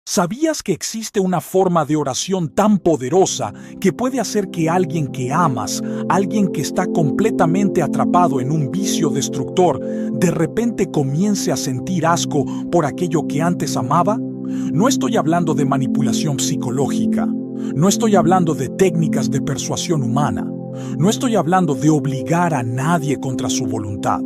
¿Sabías que existe una forma de oración tan poderosa que puede hacer que alguien que amas, alguien que está completamente atrapado en un vicio destructor, de repente comience a sentir asco por aquello que antes amaba? No estoy hablando de manipulación psicológica, no estoy hablando de técnicas de persuasión humana, no estoy hablando de obligar a nadie contra su voluntad.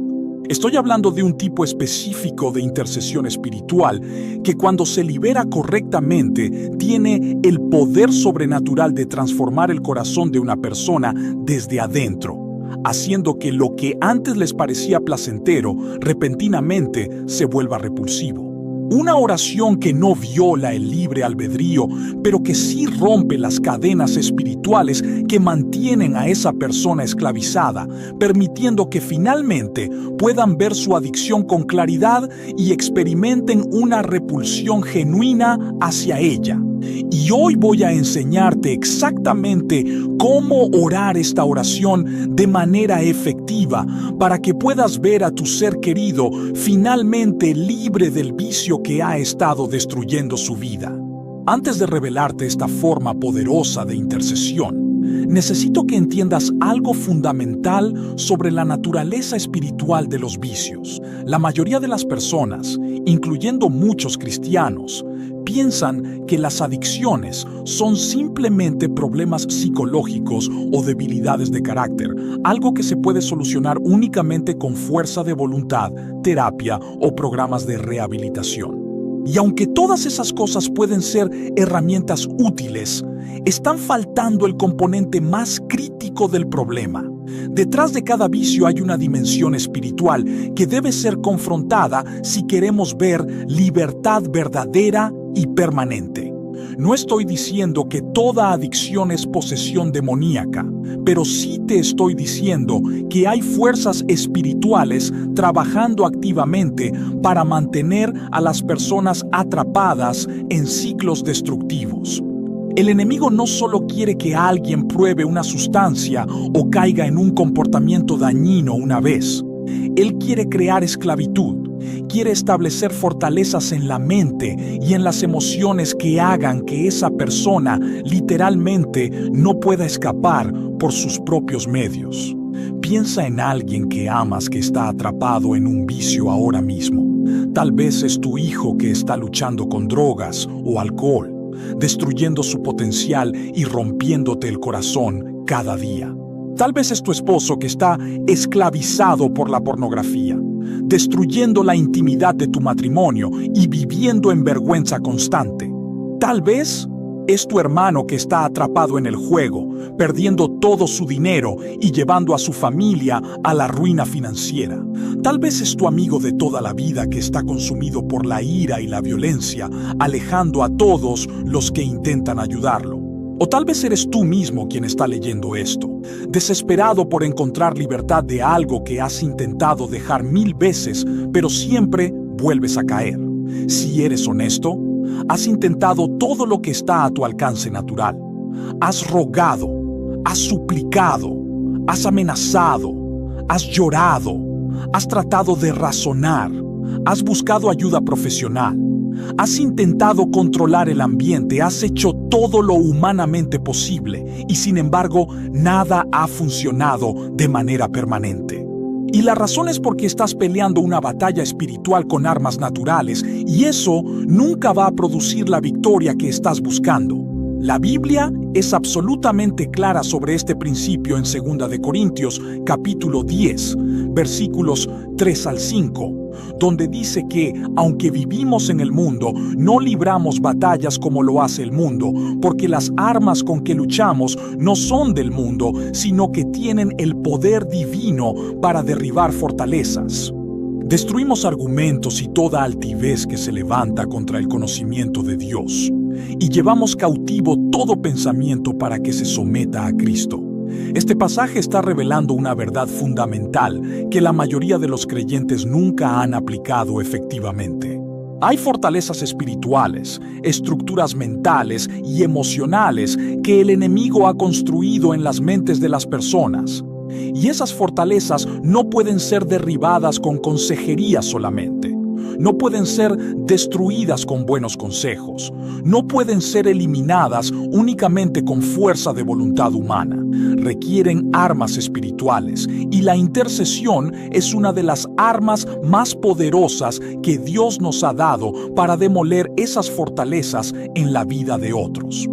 Estoy hablando de un tipo específico de intercesión espiritual que cuando se libera correctamente tiene el poder sobrenatural de transformar el corazón de una persona desde adentro, haciendo que lo que antes les parecía placentero repentinamente se vuelva repulsivo. Una oración que no viola el libre albedrío, pero que sí rompe las cadenas espirituales que mantienen a esa persona esclavizada, permitiendo que finalmente puedan ver su adicción con claridad y experimenten una repulsión genuina hacia ella. Y hoy voy a enseñarte exactamente cómo orar esta oración de manera efectiva para que puedas ver a tu ser querido finalmente libre del vicio que ha estado destruyendo su vida. Antes de revelarte esta forma poderosa de intercesión, necesito que entiendas algo fundamental sobre la naturaleza espiritual de los vicios. La mayoría de las personas, incluyendo muchos cristianos, piensan que las adicciones son simplemente problemas psicológicos o debilidades de carácter, algo que se puede solucionar únicamente con fuerza de voluntad, terapia o programas de rehabilitación. Y aunque todas esas cosas pueden ser herramientas útiles, están faltando el componente más crítico del problema. Detrás de cada vicio hay una dimensión espiritual que debe ser confrontada si queremos ver libertad verdadera y permanente. No estoy diciendo que toda adicción es posesión demoníaca, pero sí te estoy diciendo que hay fuerzas espirituales trabajando activamente para mantener a las personas atrapadas en ciclos destructivos. El enemigo no solo quiere que alguien pruebe una sustancia o caiga en un comportamiento dañino una vez. Él quiere crear esclavitud. Quiere establecer fortalezas en la mente y en las emociones que hagan que esa persona literalmente no pueda escapar por sus propios medios. Piensa en alguien que amas que está atrapado en un vicio ahora mismo. Tal vez es tu hijo que está luchando con drogas o alcohol, destruyendo su potencial y rompiéndote el corazón cada día. Tal vez es tu esposo que está esclavizado por la pornografía, destruyendo la intimidad de tu matrimonio y viviendo en vergüenza constante. Tal vez es tu hermano que está atrapado en el juego, perdiendo todo su dinero y llevando a su familia a la ruina financiera. Tal vez es tu amigo de toda la vida que está consumido por la ira y la violencia, alejando a todos los que intentan ayudarlo. O tal vez eres tú mismo quien está leyendo esto, desesperado por encontrar libertad de algo que has intentado dejar 1000 veces, pero siempre vuelves a caer. Si eres honesto, has intentado todo lo que está a tu alcance natural. Has rogado, has suplicado, has amenazado, has llorado, has tratado de razonar, has buscado ayuda profesional. Has intentado controlar el ambiente, has hecho todo lo humanamente posible y sin embargo nada ha funcionado de manera permanente. Y la razón es porque estás peleando una batalla espiritual con armas naturales y eso nunca va a producir la victoria que estás buscando. La Biblia es absolutamente clara sobre este principio en 2 de Corintios, capítulo 10, versículos 3 al 5, donde dice que, aunque vivimos en el mundo, no libramos batallas como lo hace el mundo, porque las armas con que luchamos no son del mundo, sino que tienen el poder divino para derribar fortalezas. Destruimos argumentos y toda altivez que se levanta contra el conocimiento de Dios, y llevamos cautivo todo pensamiento para que se someta a Cristo. Este pasaje está revelando una verdad fundamental que la mayoría de los creyentes nunca han aplicado efectivamente. Hay fortalezas espirituales, estructuras mentales y emocionales que el enemigo ha construido en las mentes de las personas. Y esas fortalezas no pueden ser derribadas con consejería solamente. No pueden ser destruidas con buenos consejos. No pueden ser eliminadas únicamente con fuerza de voluntad humana. Requieren armas espirituales y la intercesión es una de las armas más poderosas que Dios nos ha dado para demoler esas fortalezas en la vida de otros.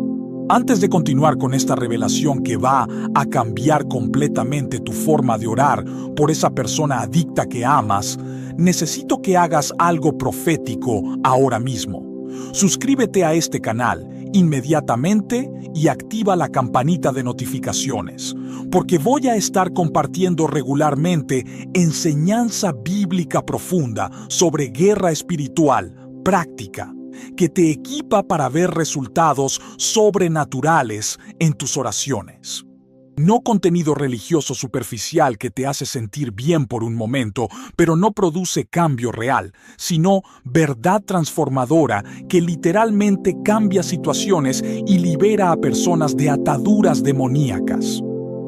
Antes de continuar con esta revelación que va a cambiar completamente tu forma de orar por esa persona adicta que amas, necesito que hagas algo profético ahora mismo. Suscríbete a este canal inmediatamente y activa la campanita de notificaciones, porque voy a estar compartiendo regularmente enseñanza bíblica profunda sobre guerra espiritual, práctica, que te equipa para ver resultados sobrenaturales en tus oraciones. No contenido religioso superficial que te hace sentir bien por un momento, pero no produce cambio real, sino verdad transformadora que literalmente cambia situaciones y libera a personas de ataduras demoníacas.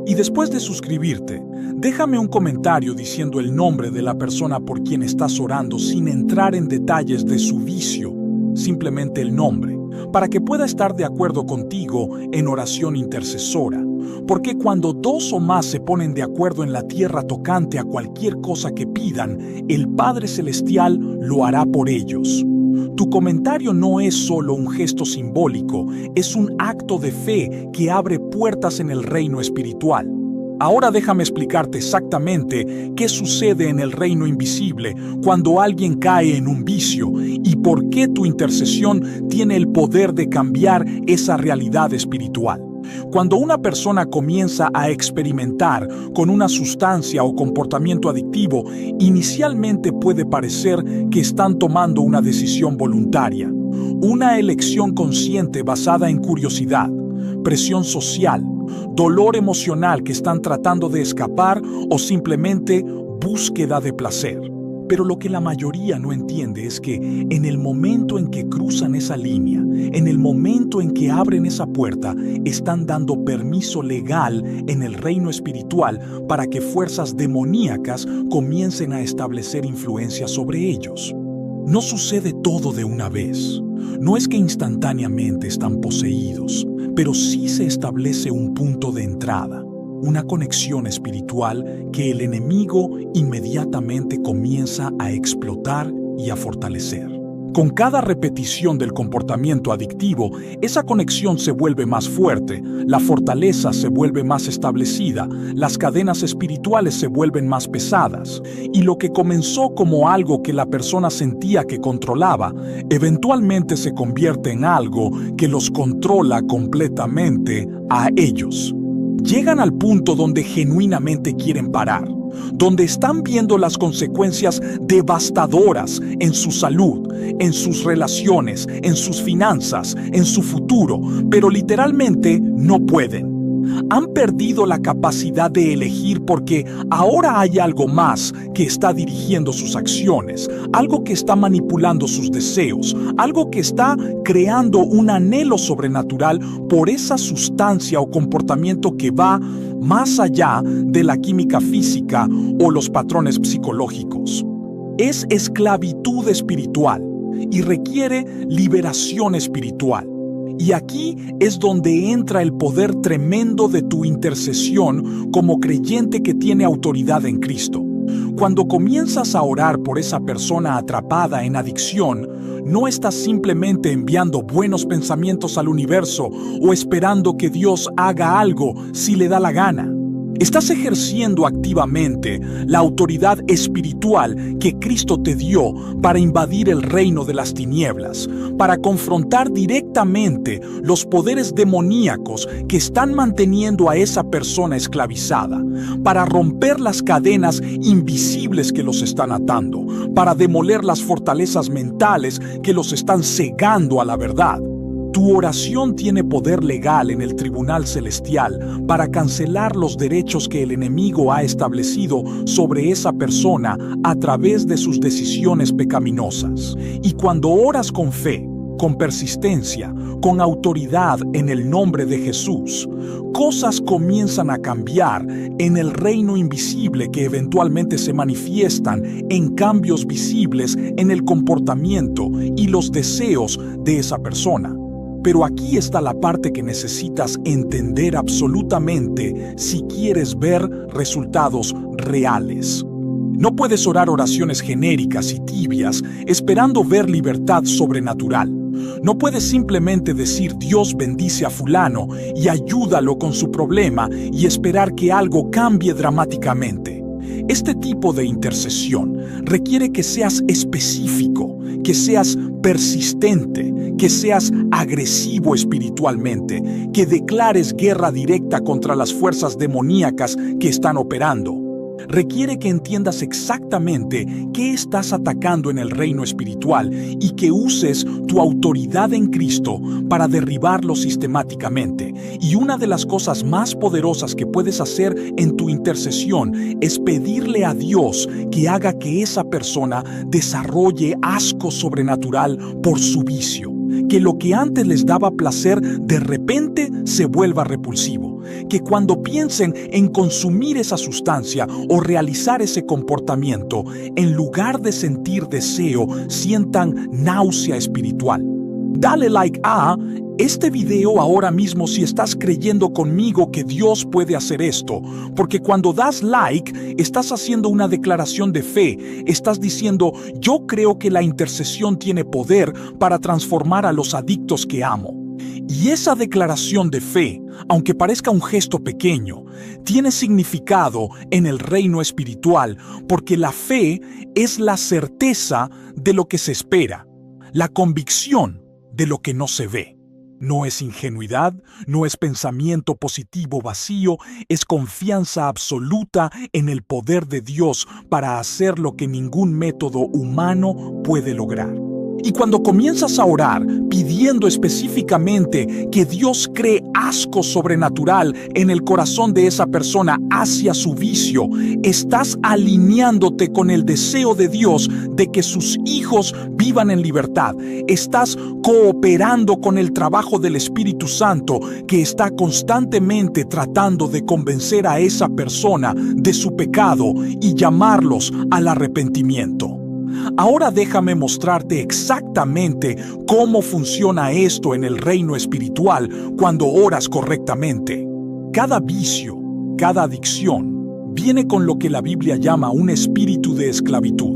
Y después de suscribirte, déjame un comentario diciendo el nombre de la persona por quien estás orando sin entrar en detalles de su vicio, simplemente el nombre, para que pueda estar de acuerdo contigo en oración intercesora. Porque cuando dos o más se ponen de acuerdo en la tierra tocante a cualquier cosa que pidan, el Padre Celestial lo hará por ellos. Tu comentario no es solo un gesto simbólico, es un acto de fe que abre puertas en el reino espiritual. Ahora déjame explicarte exactamente qué sucede en el reino invisible cuando alguien cae en un vicio y por qué tu intercesión tiene el poder de cambiar esa realidad espiritual. Cuando una persona comienza a experimentar con una sustancia o comportamiento adictivo, inicialmente puede parecer que están tomando una decisión voluntaria, una elección consciente basada en curiosidad, presión social, dolor emocional que están tratando de escapar o simplemente búsqueda de placer. Pero lo que la mayoría no entiende es que en el momento en que cruzan esa línea, en el momento en que abren esa puerta, están dando permiso legal en el reino espiritual para que fuerzas demoníacas comiencen a establecer influencia sobre ellos. No sucede todo de una vez. No es que instantáneamente están poseídos, pero sí se establece un punto de entrada, una conexión espiritual que el enemigo inmediatamente comienza a explotar y a fortalecer. Con cada repetición del comportamiento adictivo, esa conexión se vuelve más fuerte, la fortaleza se vuelve más establecida, las cadenas espirituales se vuelven más pesadas, y lo que comenzó como algo que la persona sentía que controlaba, eventualmente se convierte en algo que los controla completamente a ellos. Llegan al punto donde genuinamente quieren parar, donde están viendo las consecuencias devastadoras en su salud, en sus relaciones, en sus finanzas, en su futuro, pero literalmente no pueden. Han perdido la capacidad de elegir porque ahora hay algo más que está dirigiendo sus acciones, algo que está manipulando sus deseos, algo que está creando un anhelo sobrenatural por esa sustancia o comportamiento que va más allá de la química física o los patrones psicológicos. Es esclavitud espiritual y requiere liberación espiritual. Y aquí es donde entra el poder tremendo de tu intercesión como creyente que tiene autoridad en Cristo. Cuando comienzas a orar por esa persona atrapada en adicción, no estás simplemente enviando buenos pensamientos al universo o esperando que Dios haga algo si le da la gana. Estás ejerciendo activamente la autoridad espiritual que Cristo te dio para invadir el reino de las tinieblas, para confrontar directamente los poderes demoníacos que están manteniendo a esa persona esclavizada, para romper las cadenas invisibles que los están atando, para demoler las fortalezas mentales que los están cegando a la verdad. Tu oración tiene poder legal en el tribunal celestial para cancelar los derechos que el enemigo ha establecido sobre esa persona a través de sus decisiones pecaminosas. Y cuando oras con fe, con persistencia, con autoridad en el nombre de Jesús, cosas comienzan a cambiar en el reino invisible que eventualmente se manifiestan en cambios visibles en el comportamiento y los deseos de esa persona. Pero aquí está la parte que necesitas entender absolutamente si quieres ver resultados reales. No puedes orar oraciones genéricas y tibias esperando ver libertad sobrenatural. No puedes simplemente decir Dios bendice a fulano y ayúdalo con su problema y esperar que algo cambie dramáticamente. Este tipo de intercesión requiere que seas específico, que seas persistente, que seas agresivo espiritualmente, que declares guerra directa contra las fuerzas demoníacas que están operando. Requiere que entiendas exactamente qué estás atacando en el reino espiritual y que uses tu autoridad en Cristo para derribarlo sistemáticamente. Y una de las cosas más poderosas que puedes hacer en tu intercesión es pedirle a Dios que haga que esa persona desarrolle asco sobrenatural por su vicio. Que lo que antes les daba placer de repente se vuelva repulsivo. Que cuando piensen en consumir esa sustancia o realizar ese comportamiento, en lugar de sentir deseo, sientan náusea espiritual. Dale like a este video ahora mismo si estás creyendo conmigo que Dios puede hacer esto, porque cuando das like, estás haciendo una declaración de fe, estás diciendo, yo creo que la intercesión tiene poder para transformar a los adictos que amo. Y esa declaración de fe, aunque parezca un gesto pequeño, tiene significado en el reino espiritual, porque la fe es la certeza de lo que se espera, la convicción de lo que no se ve. No es ingenuidad, no es pensamiento positivo vacío, es confianza absoluta en el poder de Dios para hacer lo que ningún método humano puede lograr. Y cuando comienzas a orar pidiendo específicamente que Dios cree asco sobrenatural en el corazón de esa persona hacia su vicio, estás alineándote con el deseo de Dios de que sus hijos vivan en libertad. Estás cooperando con el trabajo del Espíritu Santo que está constantemente tratando de convencer a esa persona de su pecado y llamarlos al arrepentimiento. Ahora déjame mostrarte exactamente cómo funciona esto en el reino espiritual cuando oras correctamente. Cada vicio, cada adicción, viene con lo que la Biblia llama un espíritu de esclavitud,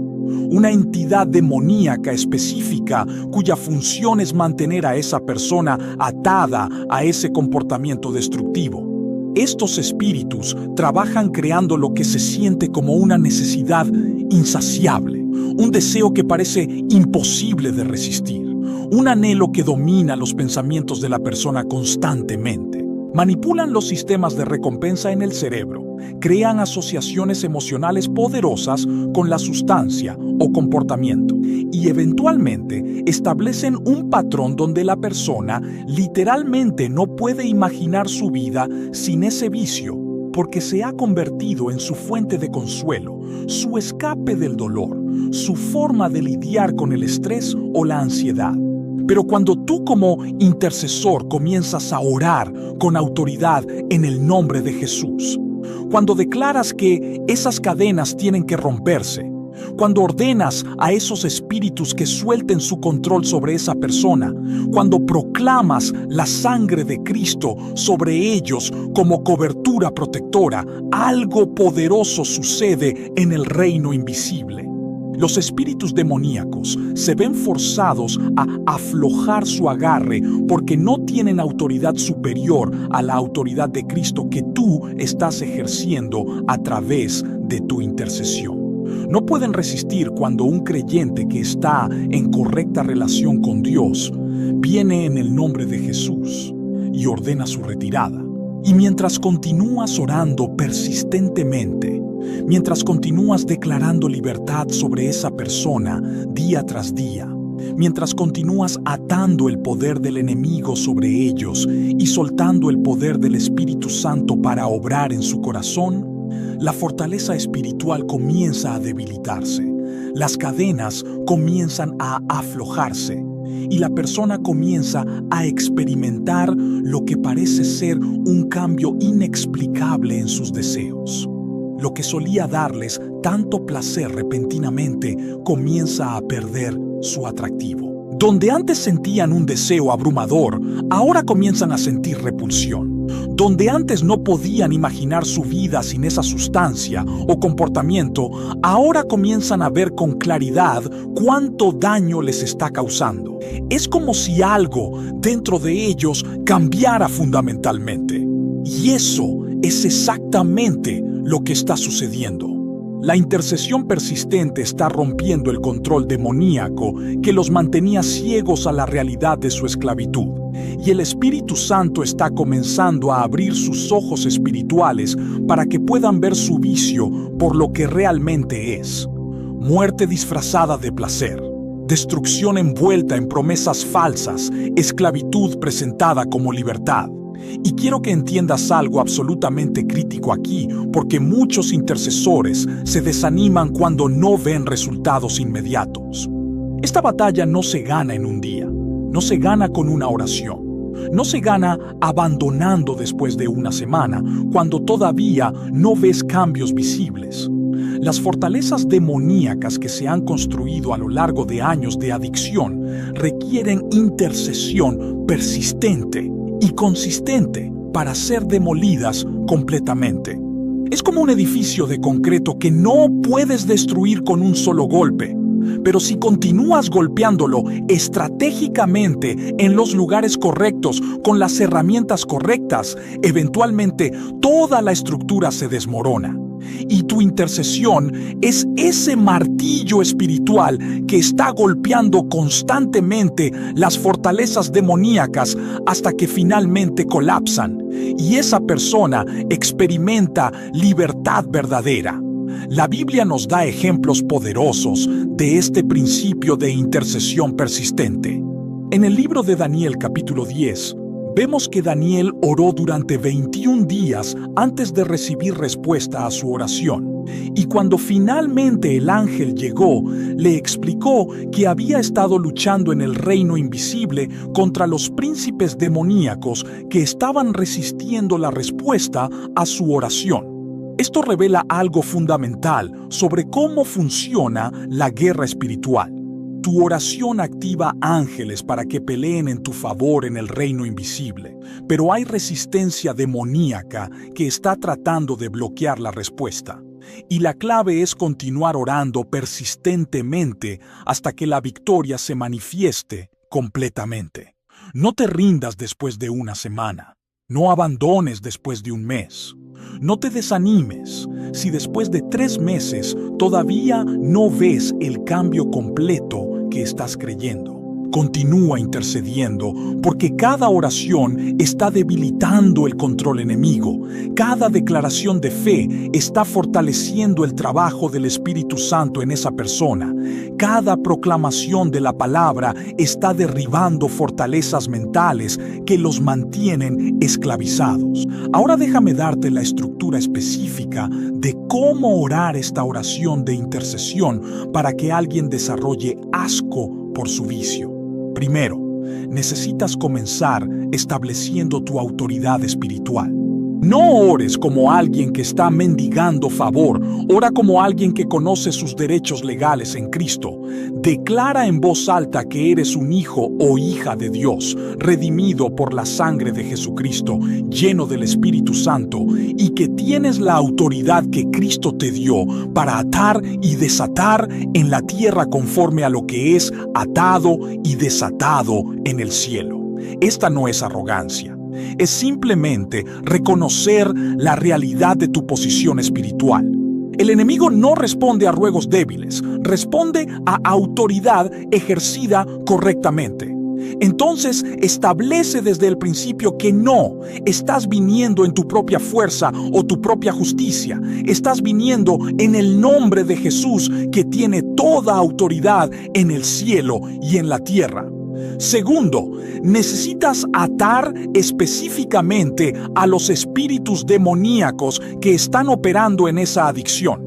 una entidad demoníaca específica cuya función es mantener a esa persona atada a ese comportamiento destructivo. Estos espíritus trabajan creando lo que se siente como una necesidad insaciable, un deseo que parece imposible de resistir, un anhelo que domina los pensamientos de la persona constantemente. Manipulan los sistemas de recompensa en el cerebro, crean asociaciones emocionales poderosas con la sustancia o comportamiento y eventualmente establecen un patrón donde la persona literalmente no puede imaginar su vida sin ese vicio porque se ha convertido en su fuente de consuelo, su escape del dolor, su forma de lidiar con el estrés o la ansiedad. Pero cuando tú como intercesor comienzas a orar con autoridad en el nombre de Jesús, cuando declaras que esas cadenas tienen que romperse, cuando ordenas a esos espíritus que suelten su control sobre esa persona, cuando proclamas la sangre de Cristo sobre ellos como cobertura protectora, algo poderoso sucede en el reino invisible. Los espíritus demoníacos se ven forzados a aflojar su agarre porque no tienen autoridad superior a la autoridad de Cristo que tú estás ejerciendo a través de tu intercesión. No pueden resistir cuando un creyente que está en correcta relación con Dios viene en el nombre de Jesús y ordena su retirada. Y mientras continúas orando persistentemente, mientras continúas declarando libertad sobre esa persona día tras día, mientras continúas atando el poder del enemigo sobre ellos y soltando el poder del Espíritu Santo para obrar en su corazón, la fortaleza espiritual comienza a debilitarse, las cadenas comienzan a aflojarse y la persona comienza a experimentar lo que parece ser un cambio inexplicable en sus deseos. Lo que solía darles tanto placer repentinamente comienza a perder su atractivo. Donde antes sentían un deseo abrumador, ahora comienzan a sentir repulsión. Donde antes no podían imaginar su vida sin esa sustancia o comportamiento, ahora comienzan a ver con claridad cuánto daño les está causando. Es como si algo dentro de ellos cambiara fundamentalmente. Y eso es exactamente lo que está sucediendo. La intercesión persistente está rompiendo el control demoníaco que los mantenía ciegos a la realidad de su esclavitud, y el Espíritu Santo está comenzando a abrir sus ojos espirituales para que puedan ver su vicio por lo que realmente es: muerte disfrazada de placer, destrucción envuelta en promesas falsas, esclavitud presentada como libertad. Y quiero que entiendas algo absolutamente crítico aquí, porque muchos intercesores se desaniman cuando no ven resultados inmediatos. Esta batalla no se gana en un día, no se gana con una oración, no se gana abandonando después de una semana, cuando todavía no ves cambios visibles. Las fortalezas demoníacas que se han construido a lo largo de años de adicción requieren intercesión persistente y consistente para ser demolidas completamente. Es como un edificio de concreto que no puedes destruir con un solo golpe, pero si continúas golpeándolo estratégicamente en los lugares correctos, con las herramientas correctas, eventualmente toda la estructura se desmorona. Y tu intercesión es ese martillo espiritual que está golpeando constantemente las fortalezas demoníacas hasta que finalmente colapsan, y esa persona experimenta libertad verdadera. La Biblia nos da ejemplos poderosos de este principio de intercesión persistente. En el libro de Daniel capítulo 10, vemos que Daniel oró durante 21 días antes de recibir respuesta a su oración. Y cuando finalmente el ángel llegó, le explicó que había estado luchando en el reino invisible contra los príncipes demoníacos que estaban resistiendo la respuesta a su oración. Esto revela algo fundamental sobre cómo funciona la guerra espiritual. Tu oración activa ángeles para que peleen en tu favor en el reino invisible, pero hay resistencia demoníaca que está tratando de bloquear la respuesta. Y la clave es continuar orando persistentemente hasta que la victoria se manifieste completamente. No te rindas después de una semana. No abandones después de un mes. No te desanimes si después de 3 meses todavía no ves el cambio completo que estás creyendo. Continúa intercediendo, porque cada oración está debilitando el control enemigo. Cada declaración de fe está fortaleciendo el trabajo del Espíritu Santo en esa persona. Cada proclamación de la palabra está derribando fortalezas mentales que los mantienen esclavizados. Ahora déjame darte la estructura específica de cómo orar esta oración de intercesión para que alguien desarrolle asco por su vicio. Primero, necesitas comenzar estableciendo tu autoridad espiritual. No ores como alguien que está mendigando favor, ora como alguien que conoce sus derechos legales en Cristo. Declara en voz alta que eres un hijo o hija de Dios, redimido por la sangre de Jesucristo, lleno del Espíritu Santo, y que tienes la autoridad que Cristo te dio para atar y desatar en la tierra conforme a lo que es atado y desatado en el cielo. Esta no es arrogancia. Es simplemente reconocer la realidad de tu posición espiritual. El enemigo no responde a ruegos débiles, responde a autoridad ejercida correctamente. Entonces, establece desde el principio que no estás viniendo en tu propia fuerza o tu propia justicia. Estás viniendo en el nombre de Jesús, que tiene toda autoridad en el cielo y en la tierra. Segundo, necesitas atar específicamente a los espíritus demoníacos que están operando en esa adicción.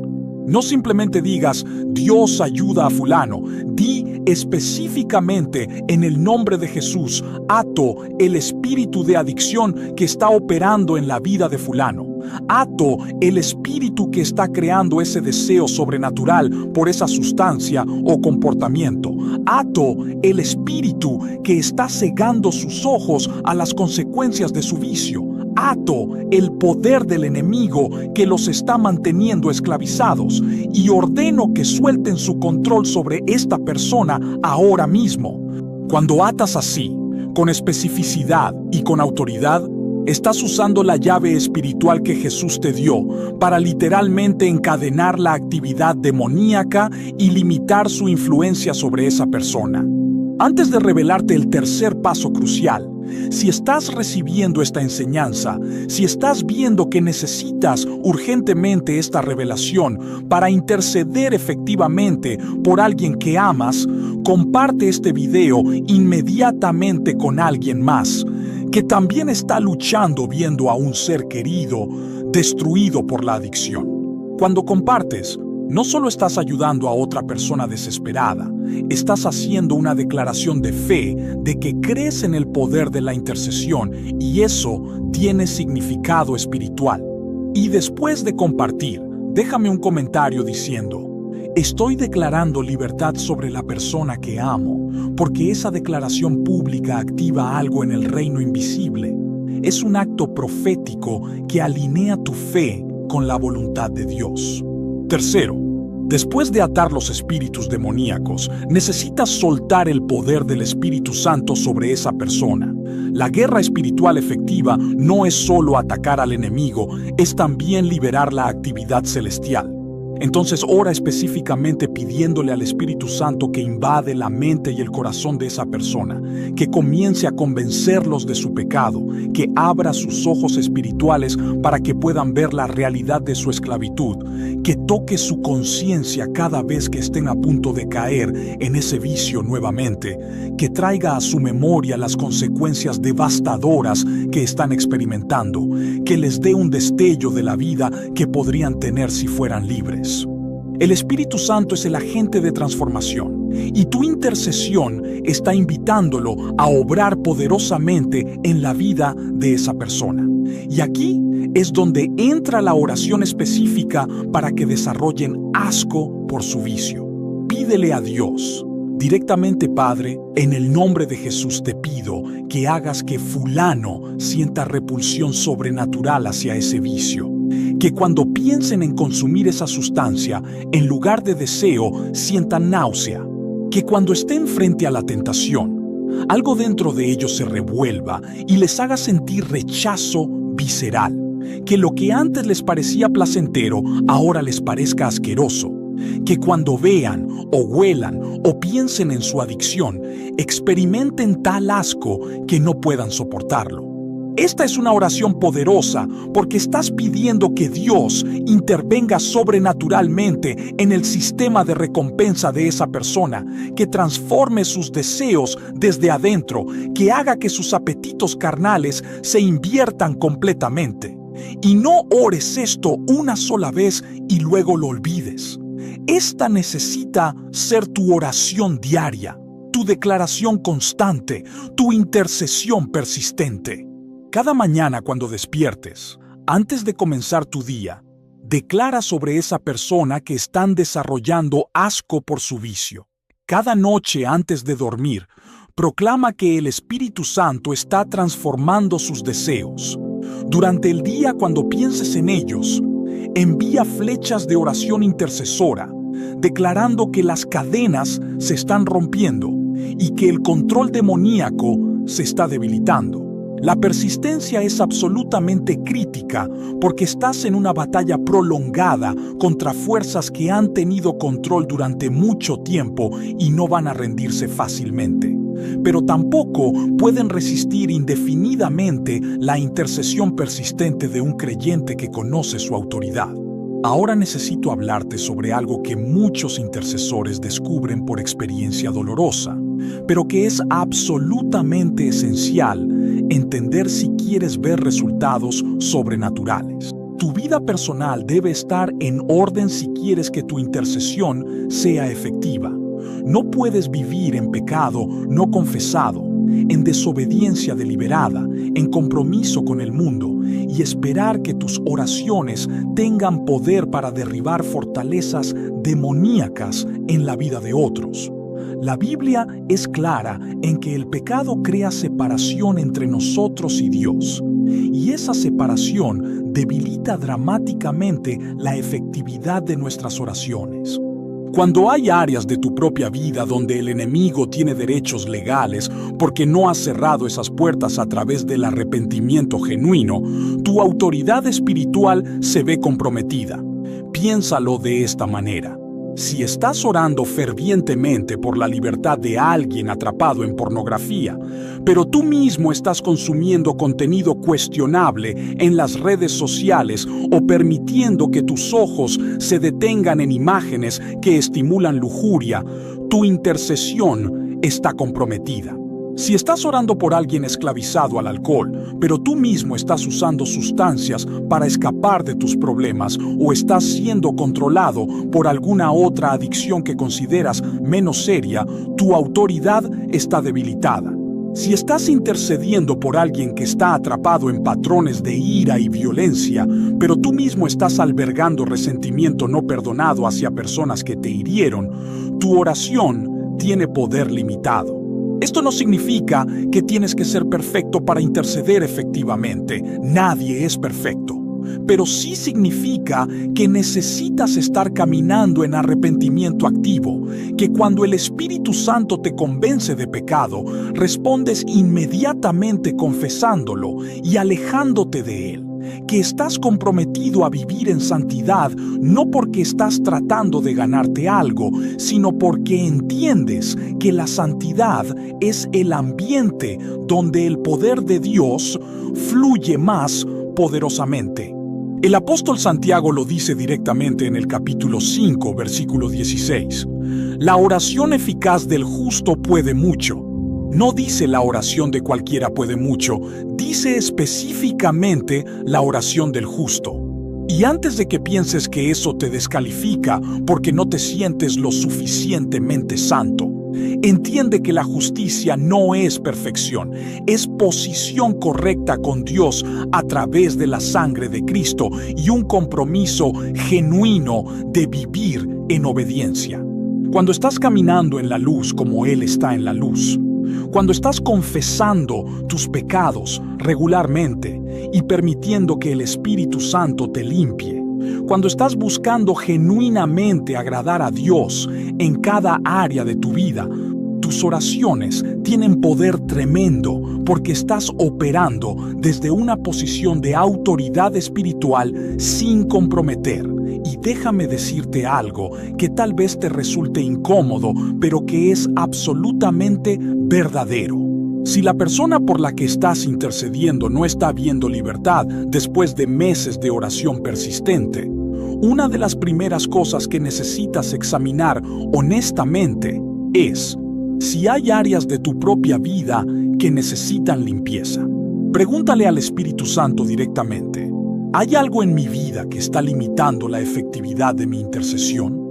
No simplemente digas, Dios ayuda a fulano. Di, específicamente en el nombre de Jesús, ato el espíritu de adicción que está operando en la vida de fulano. Ato el espíritu que está creando ese deseo sobrenatural por esa sustancia o comportamiento. Ato el espíritu que está cegando sus ojos a las consecuencias de su vicio. Ato el poder del enemigo que los está manteniendo esclavizados y ordeno que suelten su control sobre esta persona ahora mismo. Cuando atas así, con especificidad y con autoridad, estás usando la llave espiritual que Jesús te dio para literalmente encadenar la actividad demoníaca y limitar su influencia sobre esa persona. Antes de revelarte el tercer paso crucial, si estás recibiendo esta enseñanza, si estás viendo que necesitas urgentemente esta revelación para interceder efectivamente por alguien que amas, comparte este video inmediatamente con alguien más que también está luchando viendo a un ser querido destruido por la adicción. Cuando compartes, no solo estás ayudando a otra persona desesperada, estás haciendo una declaración de fe de que crees en el poder de la intercesión y eso tiene significado espiritual. Y después de compartir, déjame un comentario diciendo: estoy declarando libertad sobre la persona que amo, porque esa declaración pública activa algo en el reino invisible. Es un acto profético que alinea tu fe con la voluntad de Dios. Tercero, después de atar los espíritus demoníacos, necesitas soltar el poder del Espíritu Santo sobre esa persona. La guerra espiritual efectiva no es solo atacar al enemigo, es también liberar la actividad celestial. Entonces ora específicamente pidiéndole al Espíritu Santo que invade la mente y el corazón de esa persona, que comience a convencerlos de su pecado, que abra sus ojos espirituales para que puedan ver la realidad de su esclavitud, que toque su conciencia cada vez que estén a punto de caer en ese vicio nuevamente, que traiga a su memoria las consecuencias devastadoras que están experimentando, que les dé un destello de la vida que podrían tener si fueran libres. El Espíritu Santo es el agente de transformación y tu intercesión está invitándolo a obrar poderosamente en la vida de esa persona. Y aquí es donde entra la oración específica para que desarrollen asco por su vicio. Pídele a Dios directamente: Padre, en el nombre de Jesús te pido que hagas que fulano sienta repulsión sobrenatural hacia ese vicio. Que cuando piensen en consumir esa sustancia, en lugar de deseo, sientan náusea. Que cuando estén frente a la tentación, algo dentro de ellos se revuelva y les haga sentir rechazo visceral. Que lo que antes les parecía placentero, ahora les parezca asqueroso. Que cuando vean o huelan o piensen en su adicción, experimenten tal asco que no puedan soportarlo. Esta es una oración poderosa porque estás pidiendo que Dios intervenga sobrenaturalmente en el sistema de recompensa de esa persona, que transforme sus deseos desde adentro, que haga que sus apetitos carnales se inviertan completamente. Y no ores esto una sola vez y luego lo olvides. Esta necesita ser tu oración diaria, tu declaración constante, tu intercesión persistente. Cada mañana cuando despiertes, antes de comenzar tu día, declara sobre esa persona que están desarrollando asco por su vicio. Cada noche antes de dormir, proclama que el Espíritu Santo está transformando sus deseos. Durante el día cuando pienses en ellos, envía flechas de oración intercesora, declarando que las cadenas se están rompiendo y que el control demoníaco se está debilitando. La persistencia es absolutamente crítica porque estás en una batalla prolongada contra fuerzas que han tenido control durante mucho tiempo y no van a rendirse fácilmente. Pero tampoco pueden resistir indefinidamente la intercesión persistente de un creyente que conoce su autoridad. Ahora necesito hablarte sobre algo que muchos intercesores descubren por experiencia dolorosa, pero que es absolutamente esencial entender si quieres ver resultados sobrenaturales. Tu vida personal debe estar en orden si quieres que tu intercesión sea efectiva. No puedes vivir en pecado no confesado, en desobediencia deliberada, en compromiso con el mundo y esperar que tus oraciones tengan poder para derribar fortalezas demoníacas en la vida de otros. La Biblia es clara en que el pecado crea separación entre nosotros y Dios, y esa separación debilita dramáticamente la efectividad de nuestras oraciones. Cuando hay áreas de tu propia vida donde el enemigo tiene derechos legales porque no has cerrado esas puertas a través del arrepentimiento genuino, tu autoridad espiritual se ve comprometida. Piénsalo de esta manera. Si estás orando fervientemente por la libertad de alguien atrapado en pornografía, pero tú mismo estás consumiendo contenido cuestionable en las redes sociales o permitiendo que tus ojos se detengan en imágenes que estimulan lujuria, tu intercesión está comprometida. Si estás orando por alguien esclavizado al alcohol, pero tú mismo estás usando sustancias para escapar de tus problemas o estás siendo controlado por alguna otra adicción que consideras menos seria, tu autoridad está debilitada. Si estás intercediendo por alguien que está atrapado en patrones de ira y violencia, pero tú mismo estás albergando resentimiento no perdonado hacia personas que te hirieron, tu oración tiene poder limitado. Esto no significa que tienes que ser perfecto para interceder efectivamente. Nadie es perfecto. Pero sí significa que necesitas estar caminando en arrepentimiento activo, que cuando el Espíritu Santo te convence de pecado, respondes inmediatamente confesándolo y alejándote de él. Que estás comprometido a vivir en santidad no porque estás tratando de ganarte algo, sino porque entiendes que la santidad es el ambiente donde el poder de Dios fluye más poderosamente. El apóstol Santiago lo dice directamente en el capítulo 5, versículo 16. La oración eficaz del justo puede mucho. No dice la oración de cualquiera puede mucho, dice específicamente la oración del justo. Y antes de que pienses que eso te descalifica porque no te sientes lo suficientemente santo, entiende que la justicia no es perfección, es posición correcta con Dios a través de la sangre de Cristo y un compromiso genuino de vivir en obediencia. Cuando estás caminando en la luz como Él está en la luz, cuando estás confesando tus pecados regularmente y permitiendo que el Espíritu Santo te limpie, cuando estás buscando genuinamente agradar a Dios en cada área de tu vida, tus oraciones tienen poder tremendo porque estás operando desde una posición de autoridad espiritual sin comprometer. Y déjame decirte algo que tal vez te resulte incómodo, pero que es absolutamente verdadero. Si la persona por la que estás intercediendo no está viendo libertad después de meses de oración persistente, una de las primeras cosas que necesitas examinar honestamente es si hay áreas de tu propia vida que necesitan limpieza. Pregúntale al Espíritu Santo directamente: ¿hay algo en mi vida que está limitando la efectividad de mi intercesión?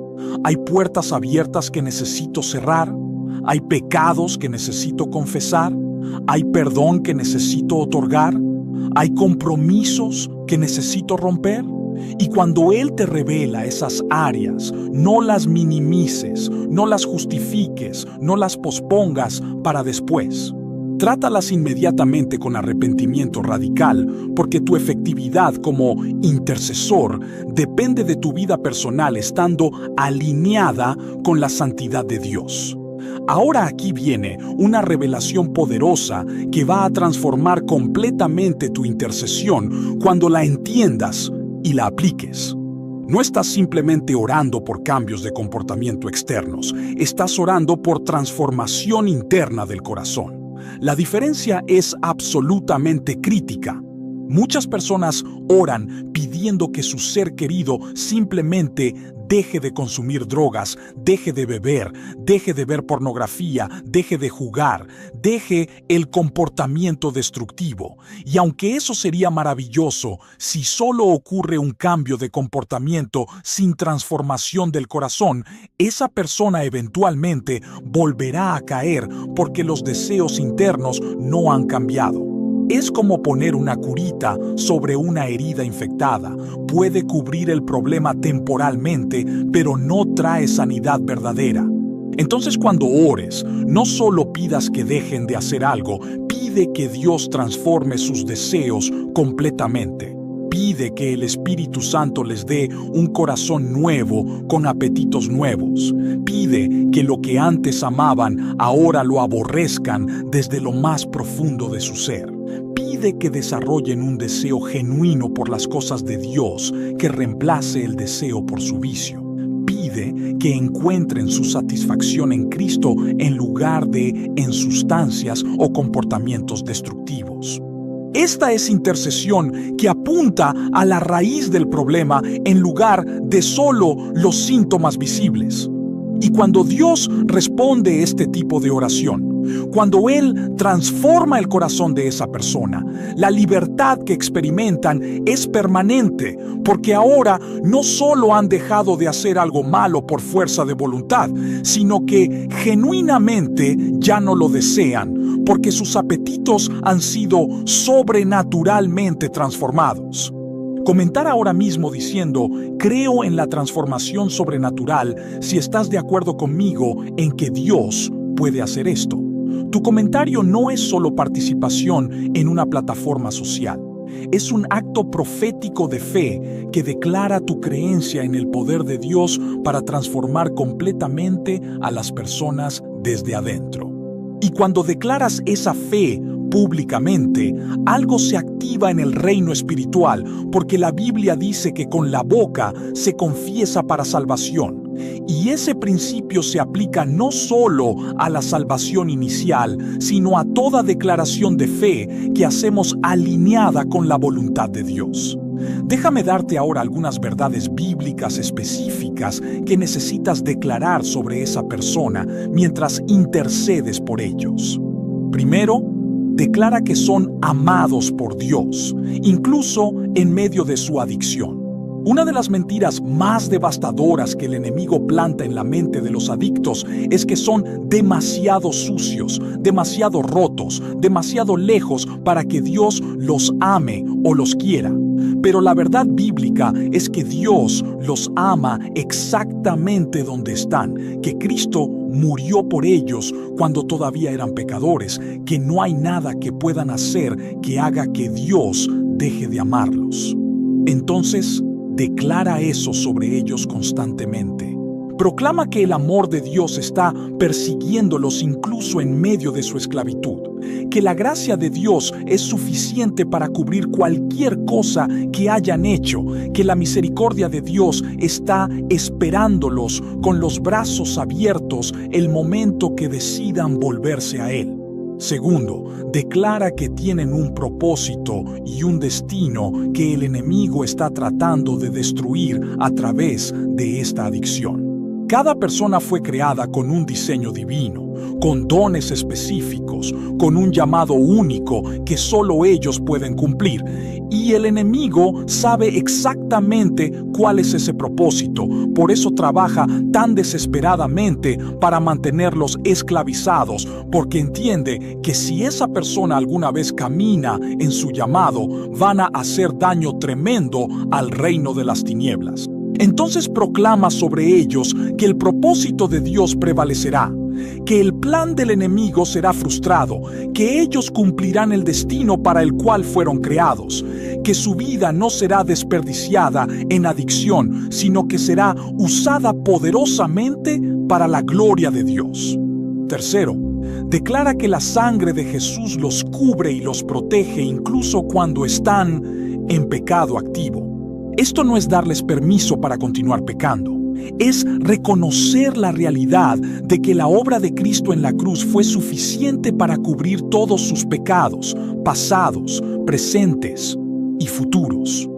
¿Hay puertas abiertas que necesito cerrar? ¿Hay pecados que necesito confesar? ¿Hay perdón que necesito otorgar? ¿Hay compromisos que necesito romper? Y cuando Él te revela esas áreas, no las minimices, no las justifiques, no las pospongas para después. Trátalas inmediatamente con arrepentimiento radical, porque tu efectividad como intercesor depende de tu vida personal estando alineada con la santidad de Dios. Ahora aquí viene una revelación poderosa que va a transformar completamente tu intercesión cuando la entiendas y la apliques. No estás simplemente orando por cambios de comportamiento externos, estás orando por transformación interna del corazón. La diferencia es absolutamente crítica. Muchas personas oran pidiendo que su ser querido simplemente deje de consumir drogas, deje de beber, deje de ver pornografía, deje de jugar, deje el comportamiento destructivo. Y aunque eso sería maravilloso, si solo ocurre un cambio de comportamiento sin transformación del corazón, esa persona eventualmente volverá a caer porque los deseos internos no han cambiado. Es como poner una curita sobre una herida infectada. Puede cubrir el problema temporalmente, pero no trae sanidad verdadera. Entonces, cuando ores, no solo pidas que dejen de hacer algo, pide que Dios transforme sus deseos completamente. Pide que el Espíritu Santo les dé un corazón nuevo con apetitos nuevos. Pide que lo que antes amaban ahora lo aborrezcan desde lo más profundo de su ser. Pide que desarrollen un deseo genuino por las cosas de Dios que reemplace el deseo por su vicio. Pide que encuentren su satisfacción en Cristo en lugar de en sustancias o comportamientos destructivos. Esta es intercesión que apunta a la raíz del problema en lugar de solo los síntomas visibles. Y cuando Dios responde este tipo de oración, cuando Él transforma el corazón de esa persona, la libertad que experimentan es permanente, porque ahora no solo han dejado de hacer algo malo por fuerza de voluntad, sino que genuinamente ya no lo desean, porque sus apetitos han sido sobrenaturalmente transformados. Comentar ahora mismo diciendo, creo en la transformación sobrenatural si estás de acuerdo conmigo en que Dios puede hacer esto. Tu comentario no es solo participación en una plataforma social. Es un acto profético de fe que declara tu creencia en el poder de Dios para transformar completamente a las personas desde adentro. Y cuando declaras esa fe públicamente, algo se activa en el reino espiritual, porque la Biblia dice que con la boca se confiesa para salvación. Y ese principio se aplica no solo a la salvación inicial, sino a toda declaración de fe que hacemos alineada con la voluntad de Dios. Déjame darte ahora algunas verdades bíblicas específicas que necesitas declarar sobre esa persona mientras intercedes por ellos. Primero, declara que son amados por Dios, incluso en medio de su adicción. Una de las mentiras más devastadoras que el enemigo planta en la mente de los adictos es que son demasiado sucios, demasiado rotos, demasiado lejos para que Dios los ame o los quiera. Pero la verdad bíblica es que Dios los ama exactamente donde están, que Cristo murió por ellos cuando todavía eran pecadores, que no hay nada que puedan hacer que haga que Dios deje de amarlos. Entonces, declara eso sobre ellos constantemente. Proclama que el amor de Dios está persiguiéndolos incluso en medio de su esclavitud, que la gracia de Dios es suficiente para cubrir cualquier cosa que hayan hecho, que la misericordia de Dios está esperándolos con los brazos abiertos el momento que decidan volverse a Él. Segundo, declara que tienen un propósito y un destino que el enemigo está tratando de destruir a través de esta adicción. Cada persona fue creada con un diseño divino, con dones específicos, con un llamado único que solo ellos pueden cumplir. Y el enemigo sabe exactamente cuál es ese propósito. Por eso trabaja tan desesperadamente para mantenerlos esclavizados, porque entiende que si esa persona alguna vez camina en su llamado, van a hacer daño tremendo al reino de las tinieblas. Entonces proclama sobre ellos que el propósito de Dios prevalecerá, que el plan del enemigo será frustrado, que ellos cumplirán el destino para el cual fueron creados, que su vida no será desperdiciada en adicción, sino que será usada poderosamente para la gloria de Dios. Tercero, declara que la sangre de Jesús los cubre y los protege incluso cuando están en pecado activo. Esto no es darles permiso para continuar pecando, es reconocer la realidad de que la obra de Cristo en la cruz fue suficiente para cubrir todos sus pecados, pasados, presentes. y futuros.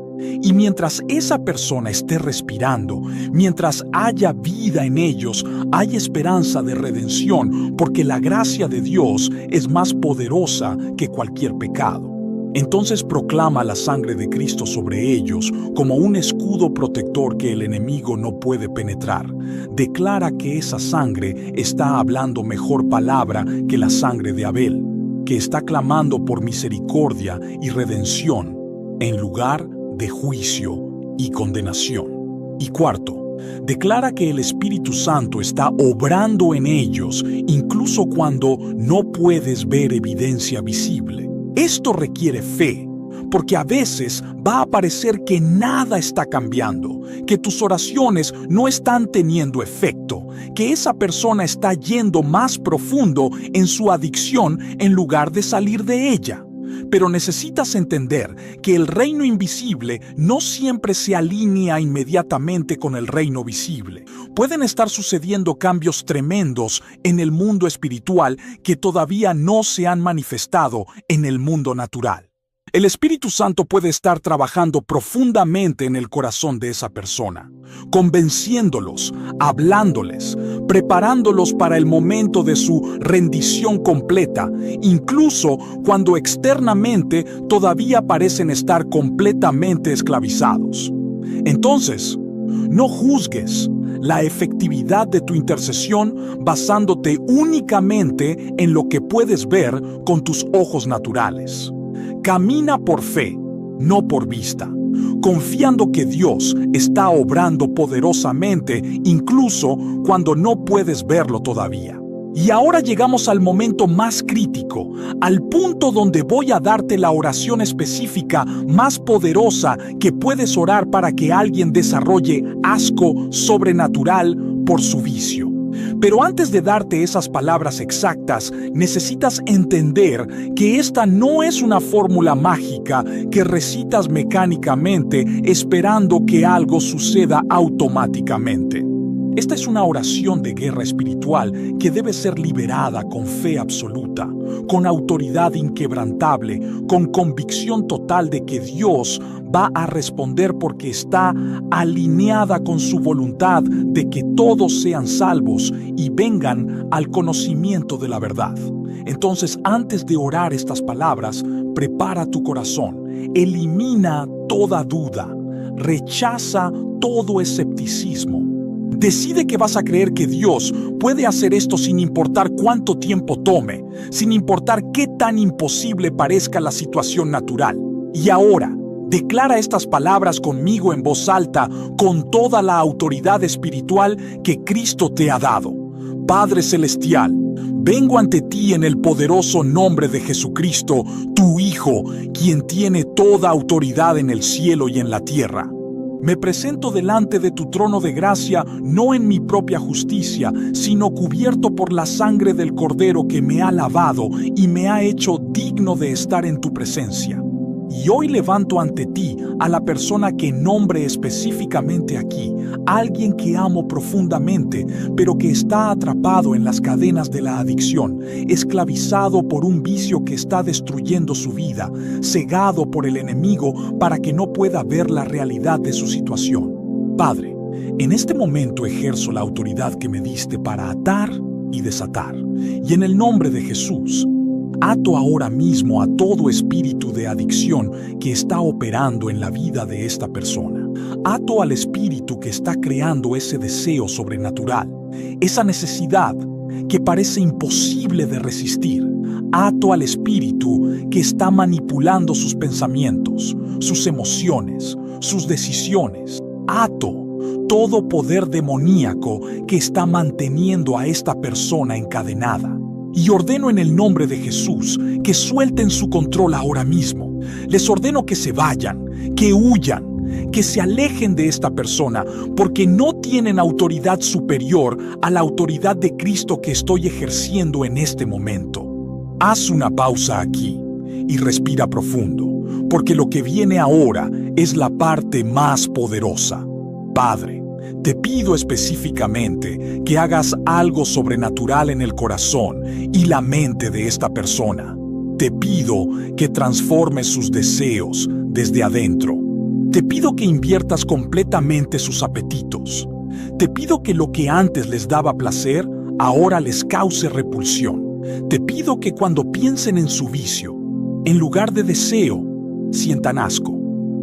Y mientras esa persona esté respirando, mientras haya vida en ellos, hay esperanza de redención, porque la gracia de Dios es más poderosa que cualquier pecado. Entonces proclama la sangre de Cristo sobre ellos como un escudo protector que el enemigo no puede penetrar. Declara que esa sangre está hablando mejor palabra que la sangre de Abel, que está clamando por misericordia y redención en lugar de juicio y condenación. Y cuarto, declara que el Espíritu Santo está obrando en ellos incluso cuando no puedes ver evidencia visible. Esto requiere fe, porque a veces va a parecer que nada está cambiando, que tus oraciones no están teniendo efecto, que esa persona está yendo más profundo en su adicción en lugar de salir de ella. Pero necesitas entender que el reino invisible no siempre se alinea inmediatamente con el reino visible. Pueden estar sucediendo cambios tremendos en el mundo espiritual que todavía no se han manifestado en el mundo natural. El Espíritu Santo puede estar trabajando profundamente en el corazón de esa persona, convenciéndolos, hablándoles, preparándolos para el momento de su rendición completa, incluso cuando externamente todavía parecen estar completamente esclavizados. Entonces, no juzgues la efectividad de tu intercesión basándote únicamente en lo que puedes ver con tus ojos naturales. Camina por fe, no por vista, confiando que Dios está obrando poderosamente incluso cuando no puedes verlo todavía. Y ahora llegamos al momento más crítico, al punto donde voy a darte la oración específica más poderosa que puedes orar para que alguien desarrolle asco sobrenatural por su vicio. Pero antes de darte esas palabras exactas, necesitas entender que esta no es una fórmula mágica que recitas mecánicamente esperando que algo suceda automáticamente. Esta es una oración de guerra espiritual que debe ser liberada con fe absoluta, con autoridad inquebrantable, con convicción total de que Dios va a responder porque está alineada con su voluntad de que todos sean salvos y vengan al conocimiento de la verdad. Entonces, antes de orar estas palabras, prepara tu corazón, elimina toda duda, rechaza todo escepticismo. Decide que vas a creer que Dios puede hacer esto sin importar cuánto tiempo tome, sin importar qué tan imposible parezca la situación natural. Y ahora, declara estas palabras conmigo en voz alta, con toda la autoridad espiritual que Cristo te ha dado. Padre Celestial, vengo ante ti en el poderoso nombre de Jesucristo, tu Hijo, quien tiene toda autoridad en el cielo y en la tierra. Me presento delante de tu trono de gracia, no en mi propia justicia, sino cubierto por la sangre del Cordero que me ha lavado y me ha hecho digno de estar en tu presencia. Y hoy levanto ante ti a la persona que nombre específicamente aquí, alguien que amo profundamente, pero que está atrapado en las cadenas de la adicción, esclavizado por un vicio que está destruyendo su vida, cegado por el enemigo para que no pueda ver la realidad de su situación. Padre, en este momento ejerzo la autoridad que me diste para atar y desatar. Y en el nombre de Jesús, ato ahora mismo a todo espíritu de adicción que está operando en la vida de esta persona. Ato al espíritu que está creando ese deseo sobrenatural, esa necesidad que parece imposible de resistir. Ato al espíritu que está manipulando sus pensamientos, sus emociones, sus decisiones. Ato todo poder demoníaco que está manteniendo a esta persona encadenada. Y ordeno en el nombre de Jesús que suelten su control ahora mismo. Les ordeno que se vayan, que huyan, que se alejen de esta persona, porque no tienen autoridad superior a la autoridad de Cristo que estoy ejerciendo en este momento. Haz una pausa aquí y respira profundo, porque lo que viene ahora es la parte más poderosa. Padre, te pido específicamente que hagas algo sobrenatural en el corazón y la mente de esta persona. Te pido que transformes sus deseos, desde adentro. Te pido que inviertas completamente sus apetitos. Te pido que lo que antes les daba placer, ahora les cause repulsión. Te pido que cuando piensen en su vicio, en lugar de deseo, sientan asco.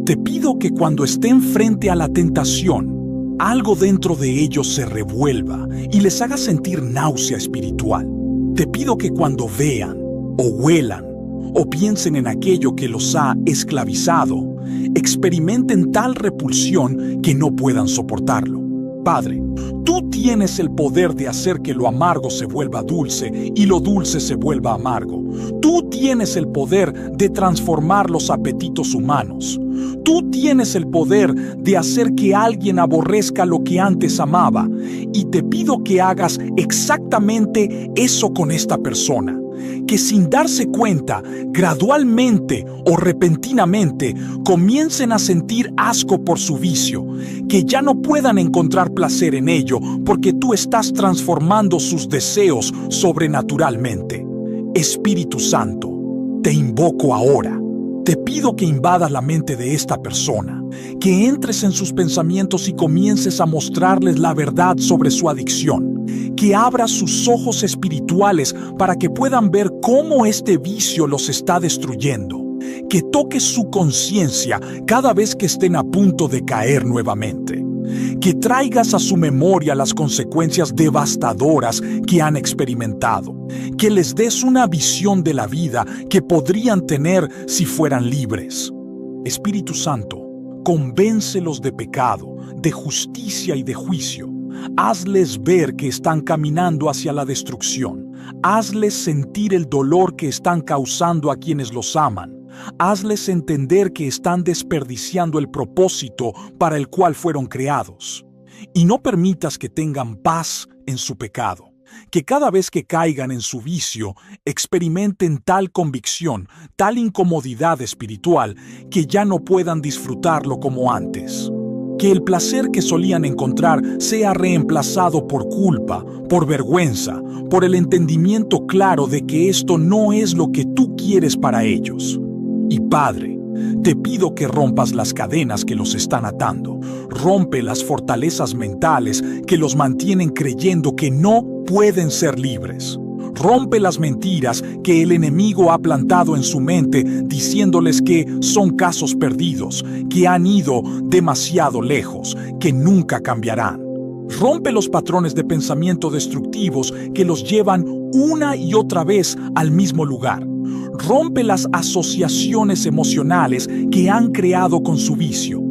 Te pido que cuando estén frente a la tentación, algo dentro de ellos se revuelva y les haga sentir náusea espiritual. Te pido que cuando vean o huelan o piensen en aquello que los ha esclavizado, experimenten tal repulsión que no puedan soportarlo. Padre, tú tienes el poder de hacer que lo amargo se vuelva dulce y lo dulce se vuelva amargo. Tú tienes el poder de transformar los apetitos humanos. Tú tienes el poder de hacer que alguien aborrezca lo que antes amaba. Y te pido que hagas exactamente eso con esta persona. Que sin darse cuenta, gradualmente o repentinamente, comiencen a sentir asco por su vicio, que ya no puedan encontrar placer en ello porque tú estás transformando sus deseos sobrenaturalmente. Espíritu Santo, te invoco ahora. Te pido que invadas la mente de esta persona, que entres en sus pensamientos y comiences a mostrarles la verdad sobre su adicción, que abras sus ojos espirituales para que puedan ver cómo este vicio los está destruyendo, que toques su conciencia cada vez que estén a punto de caer nuevamente, que traigas a su memoria las consecuencias devastadoras que han experimentado, que les des una visión de la vida que podrían tener si fueran libres. Espíritu Santo, convéncelos de pecado, de justicia y de juicio. Hazles ver que están caminando hacia la destrucción. Hazles sentir el dolor que están causando a quienes los aman. Hazles entender que están desperdiciando el propósito para el cual fueron creados. Y no permitas que tengan paz en su pecado. Que cada vez que caigan en su vicio, experimenten tal convicción, tal incomodidad espiritual, que ya no puedan disfrutarlo como antes. Que el placer que solían encontrar sea reemplazado por culpa, por vergüenza, por el entendimiento claro de que esto no es lo que tú quieres para ellos. Y Padre, te pido que rompas las cadenas que los están atando. Rompe las fortalezas mentales que los mantienen creyendo que no pueden ser libres. Rompe las mentiras que el enemigo ha plantado en su mente diciéndoles que son casos perdidos, que han ido demasiado lejos, que nunca cambiarán. Rompe los patrones de pensamiento destructivos que los llevan una y otra vez al mismo lugar. Rompe las asociaciones emocionales que han creado con su vicio.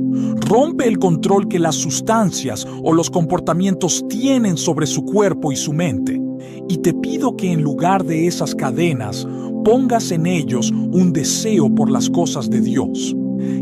Rompe el control que las sustancias o los comportamientos tienen sobre su cuerpo y su mente. Y te pido que en lugar de esas cadenas, pongas en ellos un deseo por las cosas de Dios.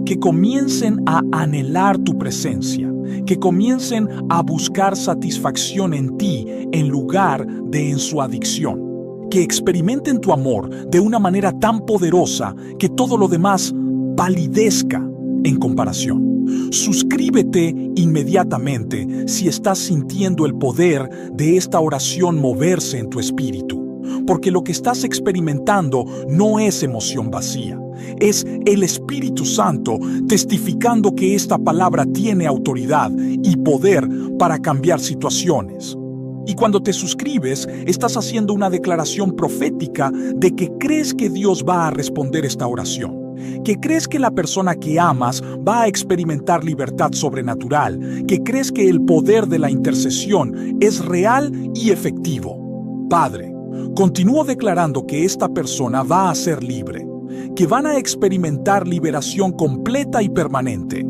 Que comiencen a anhelar tu presencia. Que comiencen a buscar satisfacción en ti en lugar de en su adicción. Que experimenten tu amor de una manera tan poderosa que todo lo demás palidezca en comparación. Suscríbete inmediatamente si estás sintiendo el poder de esta oración moverse en tu espíritu, porque lo que estás experimentando no es emoción vacía, es el Espíritu Santo testificando que esta palabra tiene autoridad y poder para cambiar situaciones. Y cuando te suscribes, estás haciendo una declaración profética de que crees que Dios va a responder esta oración. Que crees que la persona que amas va a experimentar libertad sobrenatural, que crees que el poder de la intercesión es real y efectivo. Padre, continúo declarando que esta persona va a ser libre, que van a experimentar liberación completa y permanente,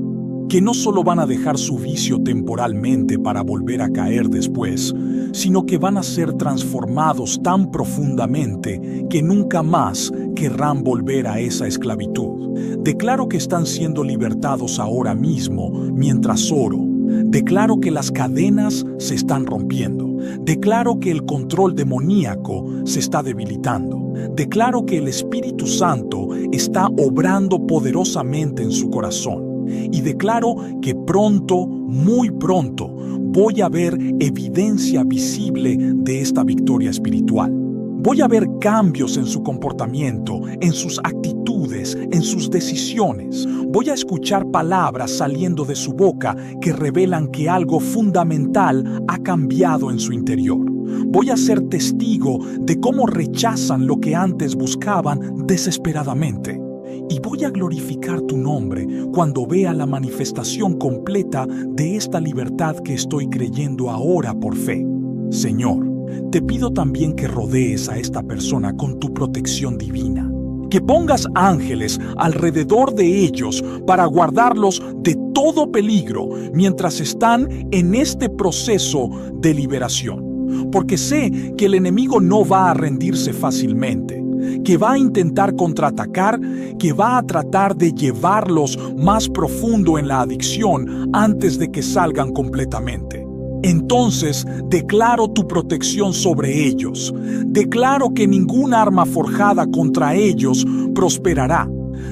que no solo van a dejar su vicio temporalmente para volver a caer después, sino que van a ser transformados tan profundamente que nunca más querrán volver a esa esclavitud. Declaro que están siendo libertados ahora mismo mientras oro. Declaro que las cadenas se están rompiendo. Declaro que el control demoníaco se está debilitando. Declaro que el Espíritu Santo está obrando poderosamente en su corazón. Y declaro que pronto, muy pronto, voy a ver evidencia visible de esta victoria espiritual. Voy a ver cambios en su comportamiento, en sus actitudes, en sus decisiones. Voy a escuchar palabras saliendo de su boca que revelan que algo fundamental ha cambiado en su interior. Voy a ser testigo de cómo rechazan lo que antes buscaban desesperadamente. Y voy a glorificar tu nombre cuando vea la manifestación completa de esta libertad que estoy creyendo ahora por fe. Señor, te pido también que rodees a esta persona con tu protección divina. Que pongas ángeles alrededor de ellos para guardarlos de todo peligro mientras están en este proceso de liberación. Porque sé que el enemigo no va a rendirse fácilmente, que va a intentar contraatacar, que va a tratar de llevarlos más profundo en la adicción antes de que salgan completamente. Entonces declaro tu protección sobre ellos. Declaro que ningún arma forjada contra ellos prosperará.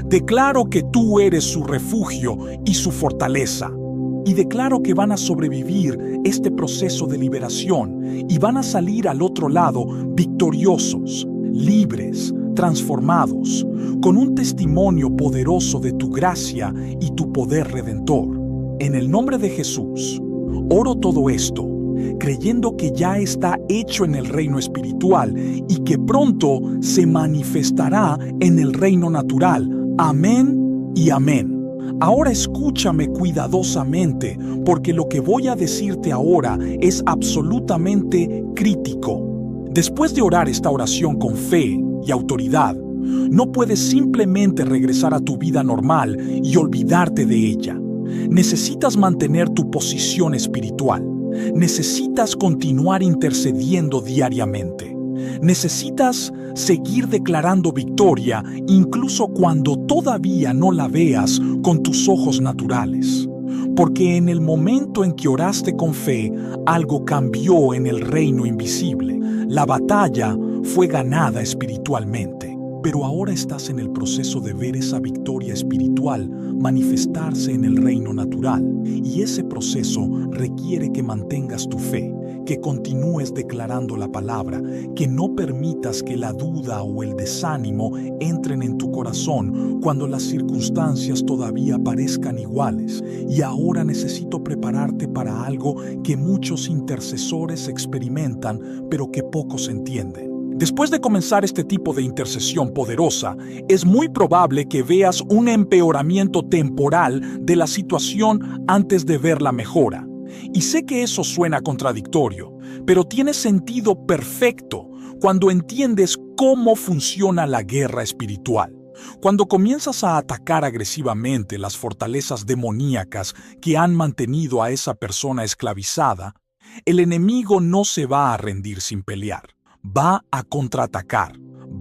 Declaro que tú eres su refugio y su fortaleza. Y declaro que van a sobrevivir este proceso de liberación y van a salir al otro lado victoriosos, libres, transformados, con un testimonio poderoso de tu gracia y tu poder redentor. En el nombre de Jesús, oro todo esto, creyendo que ya está hecho en el reino espiritual y que pronto se manifestará en el reino natural. Amén y amén. Ahora escúchame cuidadosamente, porque lo que voy a decirte ahora es absolutamente crítico. Después de orar esta oración con fe y autoridad, no puedes simplemente regresar a tu vida normal y olvidarte de ella. Necesitas mantener tu posición espiritual. Necesitas continuar intercediendo diariamente. Necesitas seguir declarando victoria incluso cuando todavía no la veas con tus ojos naturales. Porque en el momento en que oraste con fe, algo cambió en el reino invisible. La batalla fue ganada espiritualmente. Pero ahora estás en el proceso de ver esa victoria espiritual manifestarse en el reino natural. Y ese proceso requiere que mantengas tu fe, que continúes declarando la palabra, que no permitas que la duda o el desánimo entren en tu corazón cuando las circunstancias todavía parezcan iguales. Y ahora necesito prepararte para algo que muchos intercesores experimentan, pero que pocos entienden. Después de comenzar este tipo de intercesión poderosa, es muy probable que veas un empeoramiento temporal de la situación antes de ver la mejora. Y sé que eso suena contradictorio, pero tiene sentido perfecto cuando entiendes cómo funciona la guerra espiritual. Cuando comienzas a atacar agresivamente las fortalezas demoníacas que han mantenido a esa persona esclavizada, el enemigo no se va a rendir sin pelear. Va a contraatacar,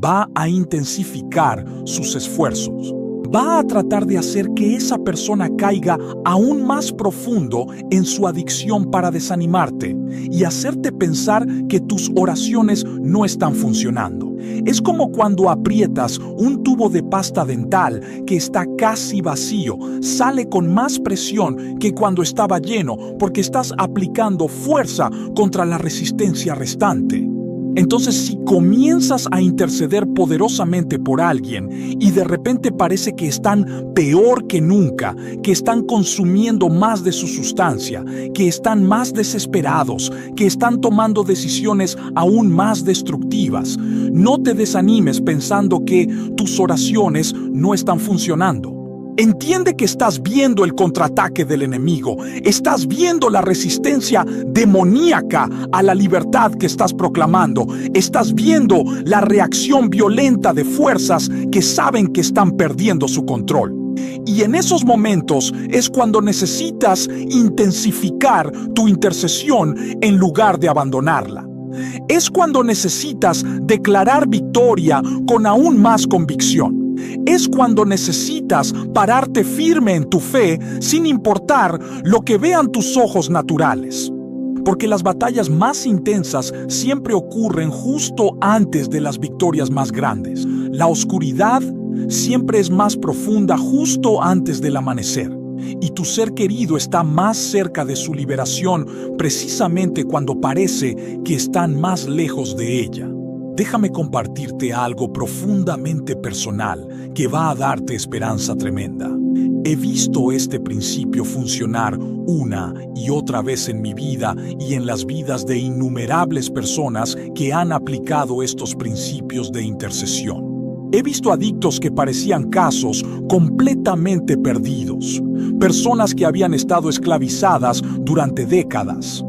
va a intensificar sus esfuerzos, va a tratar de hacer que esa persona caiga aún más profundo en su adicción para desanimarte y hacerte pensar que tus oraciones no están funcionando. Es como cuando aprietas un tubo de pasta dental que está casi vacío, sale con más presión que cuando estaba lleno porque estás aplicando fuerza contra la resistencia restante. Entonces, si comienzas a interceder poderosamente por alguien y de repente parece que están peor que nunca, que están consumiendo más de su sustancia, que están más desesperados, que están tomando decisiones aún más destructivas, no te desanimes pensando que tus oraciones no están funcionando. Entiende que estás viendo el contraataque del enemigo, estás viendo la resistencia demoníaca a la libertad que estás proclamando, estás viendo la reacción violenta de fuerzas que saben que están perdiendo su control. Y en esos momentos es cuando necesitas intensificar tu intercesión en lugar de abandonarla. Es cuando necesitas declarar victoria con aún más convicción. Es cuando necesitas pararte firme en tu fe sin importar lo que vean tus ojos naturales. Porque las batallas más intensas siempre ocurren justo antes de las victorias más grandes. La oscuridad siempre es más profunda justo antes del amanecer. Y tu ser querido está más cerca de su liberación precisamente cuando parece que están más lejos de ella. Déjame compartirte algo profundamente personal que va a darte esperanza tremenda. He visto este principio funcionar una y otra vez en mi vida y en las vidas de innumerables personas que han aplicado estos principios de intercesión. He visto adictos que parecían casos completamente perdidos, personas que habían estado esclavizadas durante décadas,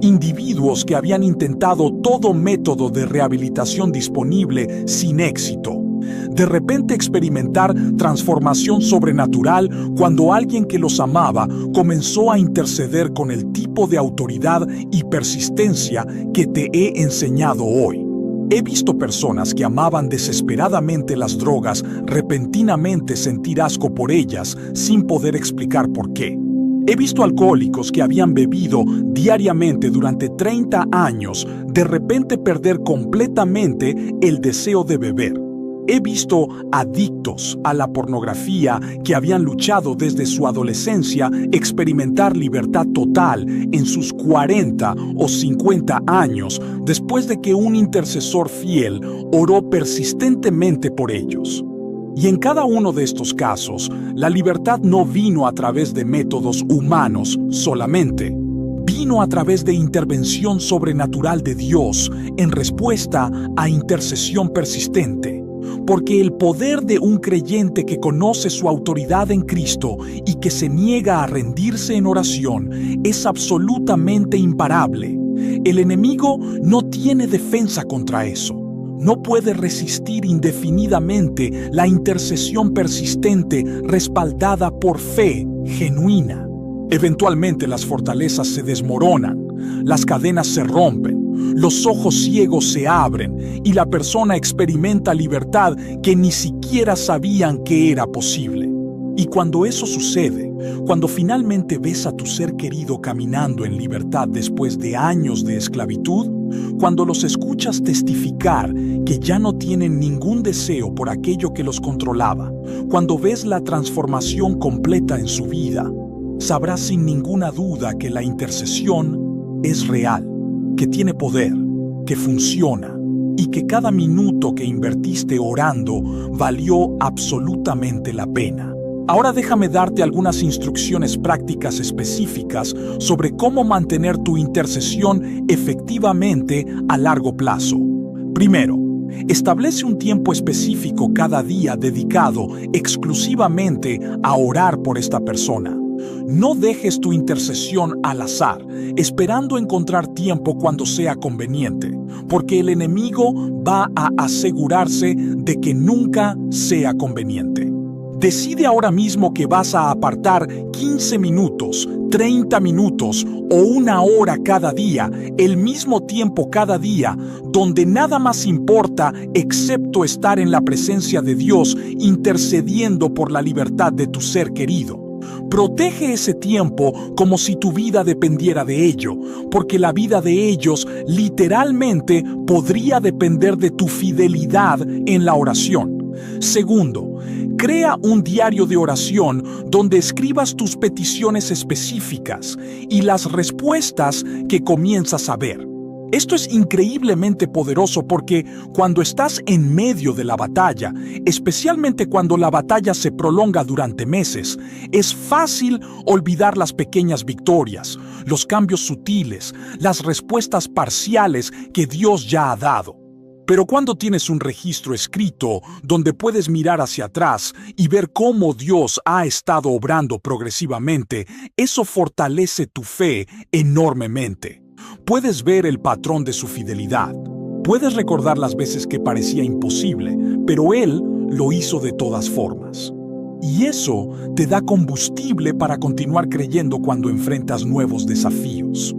individuos que habían intentado todo método de rehabilitación disponible sin éxito. De repente experimentar transformación sobrenatural cuando alguien que los amaba comenzó a interceder con el tipo de autoridad y persistencia que te he enseñado hoy. He visto personas que amaban desesperadamente las drogas repentinamente sentir asco por ellas sin poder explicar por qué. He visto alcohólicos que habían bebido diariamente durante 30 años de repente perder completamente el deseo de beber. He visto adictos a la pornografía que habían luchado desde su adolescencia experimentar libertad total en sus 40 o 50 años después de que un intercesor fiel oró persistentemente por ellos. Y en cada uno de estos casos, la libertad no vino a través de métodos humanos solamente. Vino a través de intervención sobrenatural de Dios en respuesta a intercesión persistente. Porque el poder de un creyente que conoce su autoridad en Cristo y que se niega a rendirse en oración es absolutamente imparable. El enemigo no tiene defensa contra eso. No puede resistir indefinidamente la intercesión persistente respaldada por fe genuina. Eventualmente las fortalezas se desmoronan, las cadenas se rompen, los ojos ciegos se abren y la persona experimenta libertad que ni siquiera sabían que era posible. Y cuando eso sucede, cuando finalmente ves a tu ser querido caminando en libertad después de años de esclavitud, cuando los escuchas testificar que ya no tienen ningún deseo por aquello que los controlaba, cuando ves la transformación completa en su vida, sabrás sin ninguna duda que la intercesión es real, que tiene poder, que funciona y que cada minuto que invertiste orando valió absolutamente la pena. Ahora déjame darte algunas instrucciones prácticas específicas sobre cómo mantener tu intercesión efectivamente a largo plazo. Primero, establece un tiempo específico cada día dedicado exclusivamente a orar por esta persona. No dejes tu intercesión al azar, esperando encontrar tiempo cuando sea conveniente, porque el enemigo va a asegurarse de que nunca sea conveniente. Decide ahora mismo que vas a apartar 15 minutos, 30 minutos o una hora cada día, el mismo tiempo cada día, donde nada más importa excepto estar en la presencia de Dios intercediendo por la libertad de tu ser querido. Protege ese tiempo como si tu vida dependiera de ello, porque la vida de ellos literalmente podría depender de tu fidelidad en la oración. Segundo, crea un diario de oración donde escribas tus peticiones específicas y las respuestas que comienzas a ver. Esto es increíblemente poderoso porque cuando estás en medio de la batalla, especialmente cuando la batalla se prolonga durante meses, es fácil olvidar las pequeñas victorias, los cambios sutiles, las respuestas parciales que Dios ya ha dado. Pero cuando tienes un registro escrito donde puedes mirar hacia atrás y ver cómo Dios ha estado obrando progresivamente, eso fortalece tu fe enormemente. Puedes ver el patrón de su fidelidad. Puedes recordar las veces que parecía imposible, pero Él lo hizo de todas formas. Y eso te da combustible para continuar creyendo cuando enfrentas nuevos desafíos.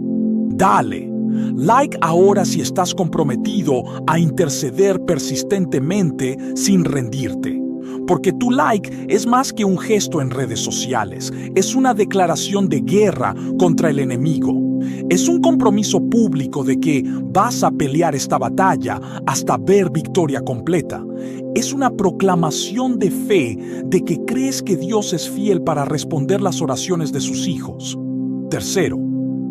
Dale like ahora si estás comprometido a interceder persistentemente sin rendirte. Porque tu like es más que un gesto en redes sociales, es una declaración de guerra contra el enemigo. Es un compromiso público de que vas a pelear esta batalla hasta ver victoria completa. Es una proclamación de fe de que crees que Dios es fiel para responder las oraciones de sus hijos. Tercero,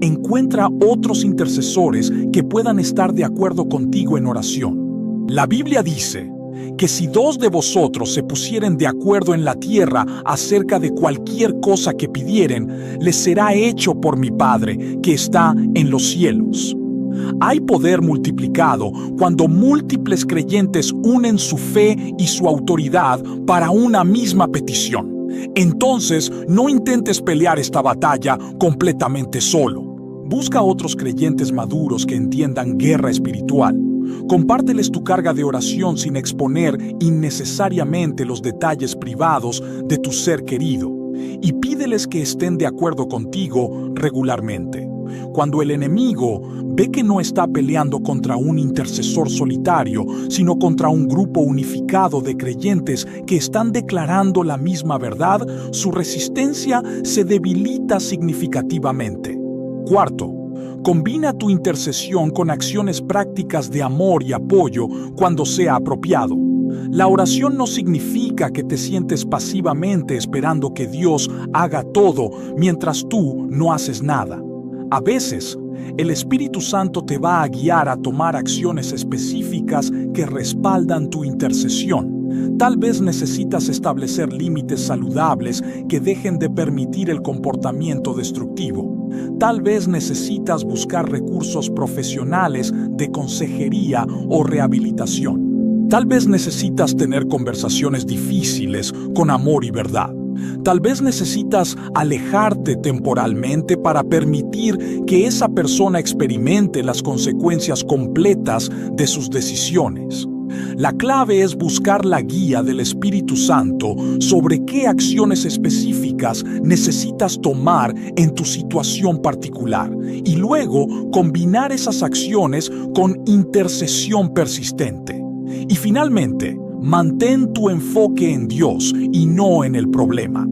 encuentra otros intercesores que puedan estar de acuerdo contigo en oración. La Biblia dice, que si dos de vosotros se pusieren de acuerdo en la tierra acerca de cualquier cosa que pidieren, les será hecho por mi Padre que está en los cielos. Hay poder multiplicado cuando múltiples creyentes unen su fe y su autoridad para una misma petición. Entonces, no intentes pelear esta batalla completamente solo. Busca a otros creyentes maduros que entiendan guerra espiritual. Compárteles tu carga de oración sin exponer innecesariamente los detalles privados de tu ser querido. Y pídeles que estén de acuerdo contigo regularmente. Cuando el enemigo ve que no está peleando contra un intercesor solitario, sino contra un grupo unificado de creyentes que están declarando la misma verdad, su resistencia se debilita significativamente. Cuarto, combina tu intercesión con acciones prácticas de amor y apoyo cuando sea apropiado. La oración no significa que te sientes pasivamente esperando que Dios haga todo mientras tú no haces nada. A veces, el Espíritu Santo te va a guiar a tomar acciones específicas que respaldan tu intercesión. Tal vez necesitas establecer límites saludables que dejen de permitir el comportamiento destructivo. Tal vez necesitas buscar recursos profesionales de consejería o rehabilitación. Tal vez necesitas tener conversaciones difíciles con amor y verdad. Tal vez necesitas alejarte temporalmente para permitir que esa persona experimente las consecuencias completas de sus decisiones. La clave es buscar la guía del Espíritu Santo sobre qué acciones específicas necesitas tomar en tu situación particular y luego combinar esas acciones con intercesión persistente. Y finalmente, mantén tu enfoque en Dios y no en el problema.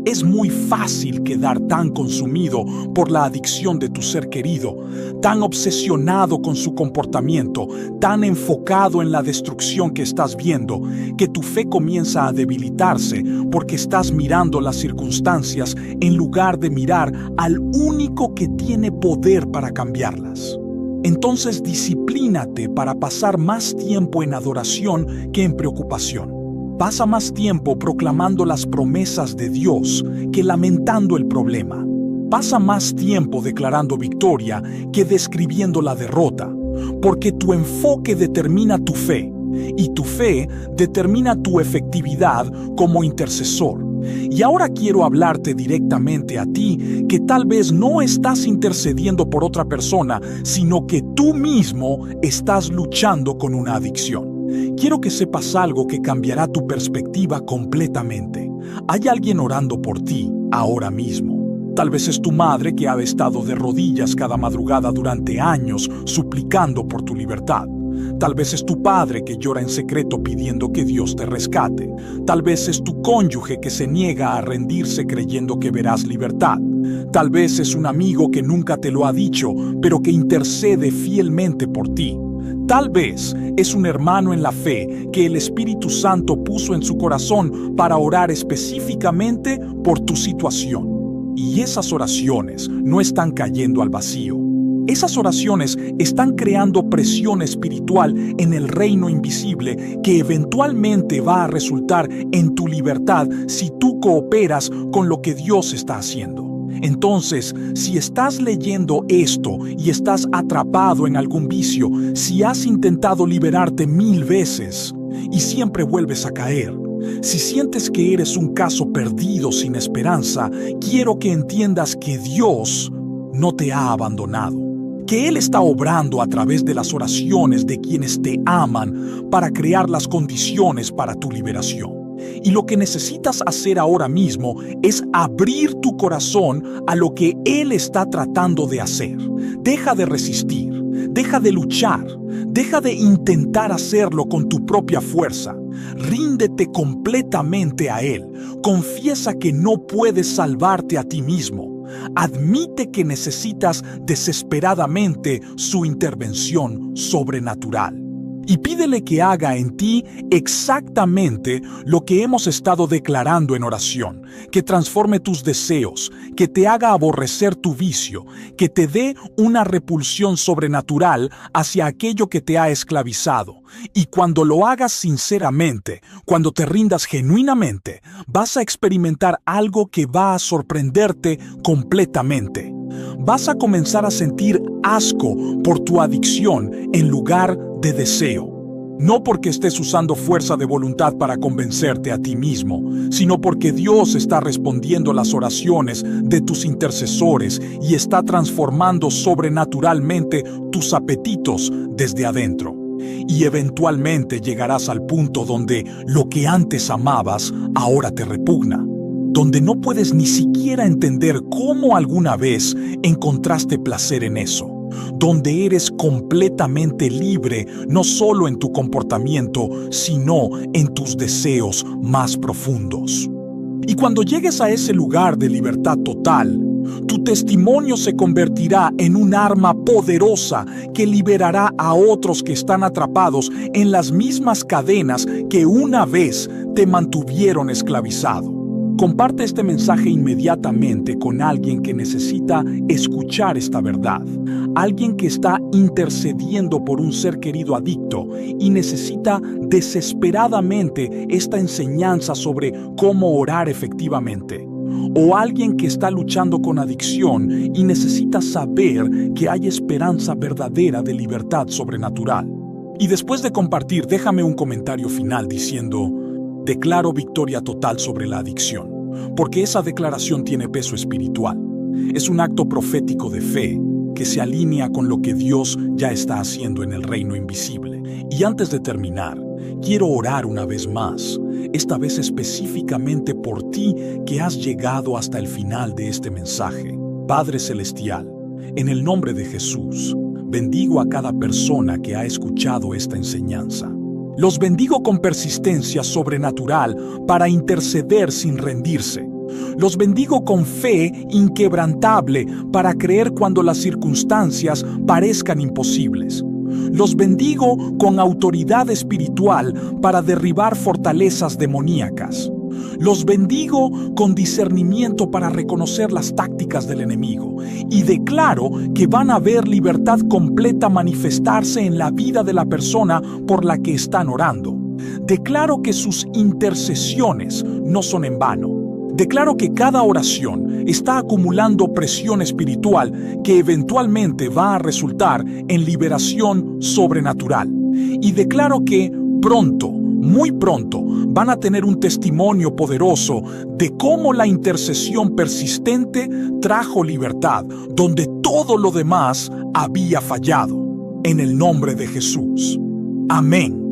Es muy fácil quedar tan consumido por la adicción de tu ser querido, tan obsesionado con su comportamiento, tan enfocado en la destrucción que estás viendo, que tu fe comienza a debilitarse porque estás mirando las circunstancias en lugar de mirar al único que tiene poder para cambiarlas. Entonces disciplínate para pasar más tiempo en adoración que en preocupación. Pasa más tiempo proclamando las promesas de Dios que lamentando el problema. Pasa más tiempo declarando victoria que describiendo la derrota, porque tu enfoque determina tu fe, y tu fe determina tu efectividad como intercesor. Y ahora quiero hablarte directamente a ti, que tal vez no estás intercediendo por otra persona, sino que tú mismo estás luchando con una adicción. Quiero que sepas algo que cambiará tu perspectiva completamente. Hay alguien orando por ti ahora mismo. Tal vez es tu madre que ha estado de rodillas cada madrugada durante años suplicando por tu libertad. Tal vez es tu padre que llora en secreto pidiendo que Dios te rescate. Tal vez es tu cónyuge que se niega a rendirse creyendo que verás libertad. Tal vez es un amigo que nunca te lo ha dicho, pero que intercede fielmente por ti. Tal vez es un hermano en la fe que el Espíritu Santo puso en su corazón para orar específicamente por tu situación. Y esas oraciones no están cayendo al vacío. Esas oraciones están creando presión espiritual en el reino invisible que eventualmente va a resultar en tu libertad si tú cooperas con lo que Dios está haciendo. Entonces, si estás leyendo esto y estás atrapado en algún vicio, si has intentado liberarte 1000 veces y siempre vuelves a caer, si sientes que eres un caso perdido sin esperanza, quiero que entiendas que Dios no te ha abandonado, que Él está obrando a través de las oraciones de quienes te aman para crear las condiciones para tu liberación. Y lo que necesitas hacer ahora mismo es abrir tu corazón a lo que Él está tratando de hacer. Deja de resistir, deja de luchar, deja de intentar hacerlo con tu propia fuerza. Ríndete completamente a Él. Confiesa que no puedes salvarte a ti mismo. Admite que necesitas desesperadamente su intervención sobrenatural. y pídele que haga en ti exactamente lo que hemos estado declarando en oración, que transforme tus deseos, que te haga aborrecer tu vicio, que te dé una repulsión sobrenatural hacia aquello que te ha esclavizado. Y cuando lo hagas sinceramente, cuando te rindas genuinamente, vas a experimentar algo que va a sorprenderte completamente. Vas a comenzar a sentir asco por tu adicción en lugar de deseo. No porque estés usando fuerza de voluntad para convencerte a ti mismo, sino porque Dios está respondiendo las oraciones de tus intercesores y está transformando sobrenaturalmente tus apetitos desde adentro. Y eventualmente llegarás al punto donde lo que antes amabas ahora te repugna, donde no puedes ni siquiera entender cómo alguna vez encontraste placer en eso, donde eres completamente libre no solo en tu comportamiento, sino en tus deseos más profundos. Y cuando llegues a ese lugar de libertad total, tu testimonio se convertirá en un arma poderosa que liberará a otros que están atrapados en las mismas cadenas que una vez te mantuvieron esclavizado. Comparte este mensaje inmediatamente con alguien que necesita escuchar esta verdad, alguien que está intercediendo por un ser querido adicto y necesita desesperadamente esta enseñanza sobre cómo orar efectivamente, o alguien que está luchando con adicción y necesita saber que hay esperanza verdadera de libertad sobrenatural. Y después de compartir, déjame un comentario final diciendo: declaro victoria total sobre la adicción, porque esa declaración tiene peso espiritual. Es un acto profético de fe que se alinea con lo que Dios ya está haciendo en el reino invisible. Y antes de terminar, quiero orar una vez más, esta vez específicamente por ti que has llegado hasta el final de este mensaje. Padre Celestial, en el nombre de Jesús, bendigo a cada persona que ha escuchado esta enseñanza. Los bendigo con persistencia sobrenatural para interceder sin rendirse. Los bendigo con fe inquebrantable para creer cuando las circunstancias parezcan imposibles. Los bendigo con autoridad espiritual para derribar fortalezas demoníacas. Los bendigo con discernimiento para reconocer las tácticas del enemigo y declaro que van a ver libertad completa manifestarse en la vida de la persona por la que están orando. Declaro que sus intercesiones no son en vano. Declaro que cada oración está acumulando presión espiritual que eventualmente va a resultar en liberación sobrenatural. Y declaro que pronto, muy pronto, van a tener un testimonio poderoso de cómo la intercesión persistente trajo libertad, donde todo lo demás había fallado. En el nombre de Jesús. Amén.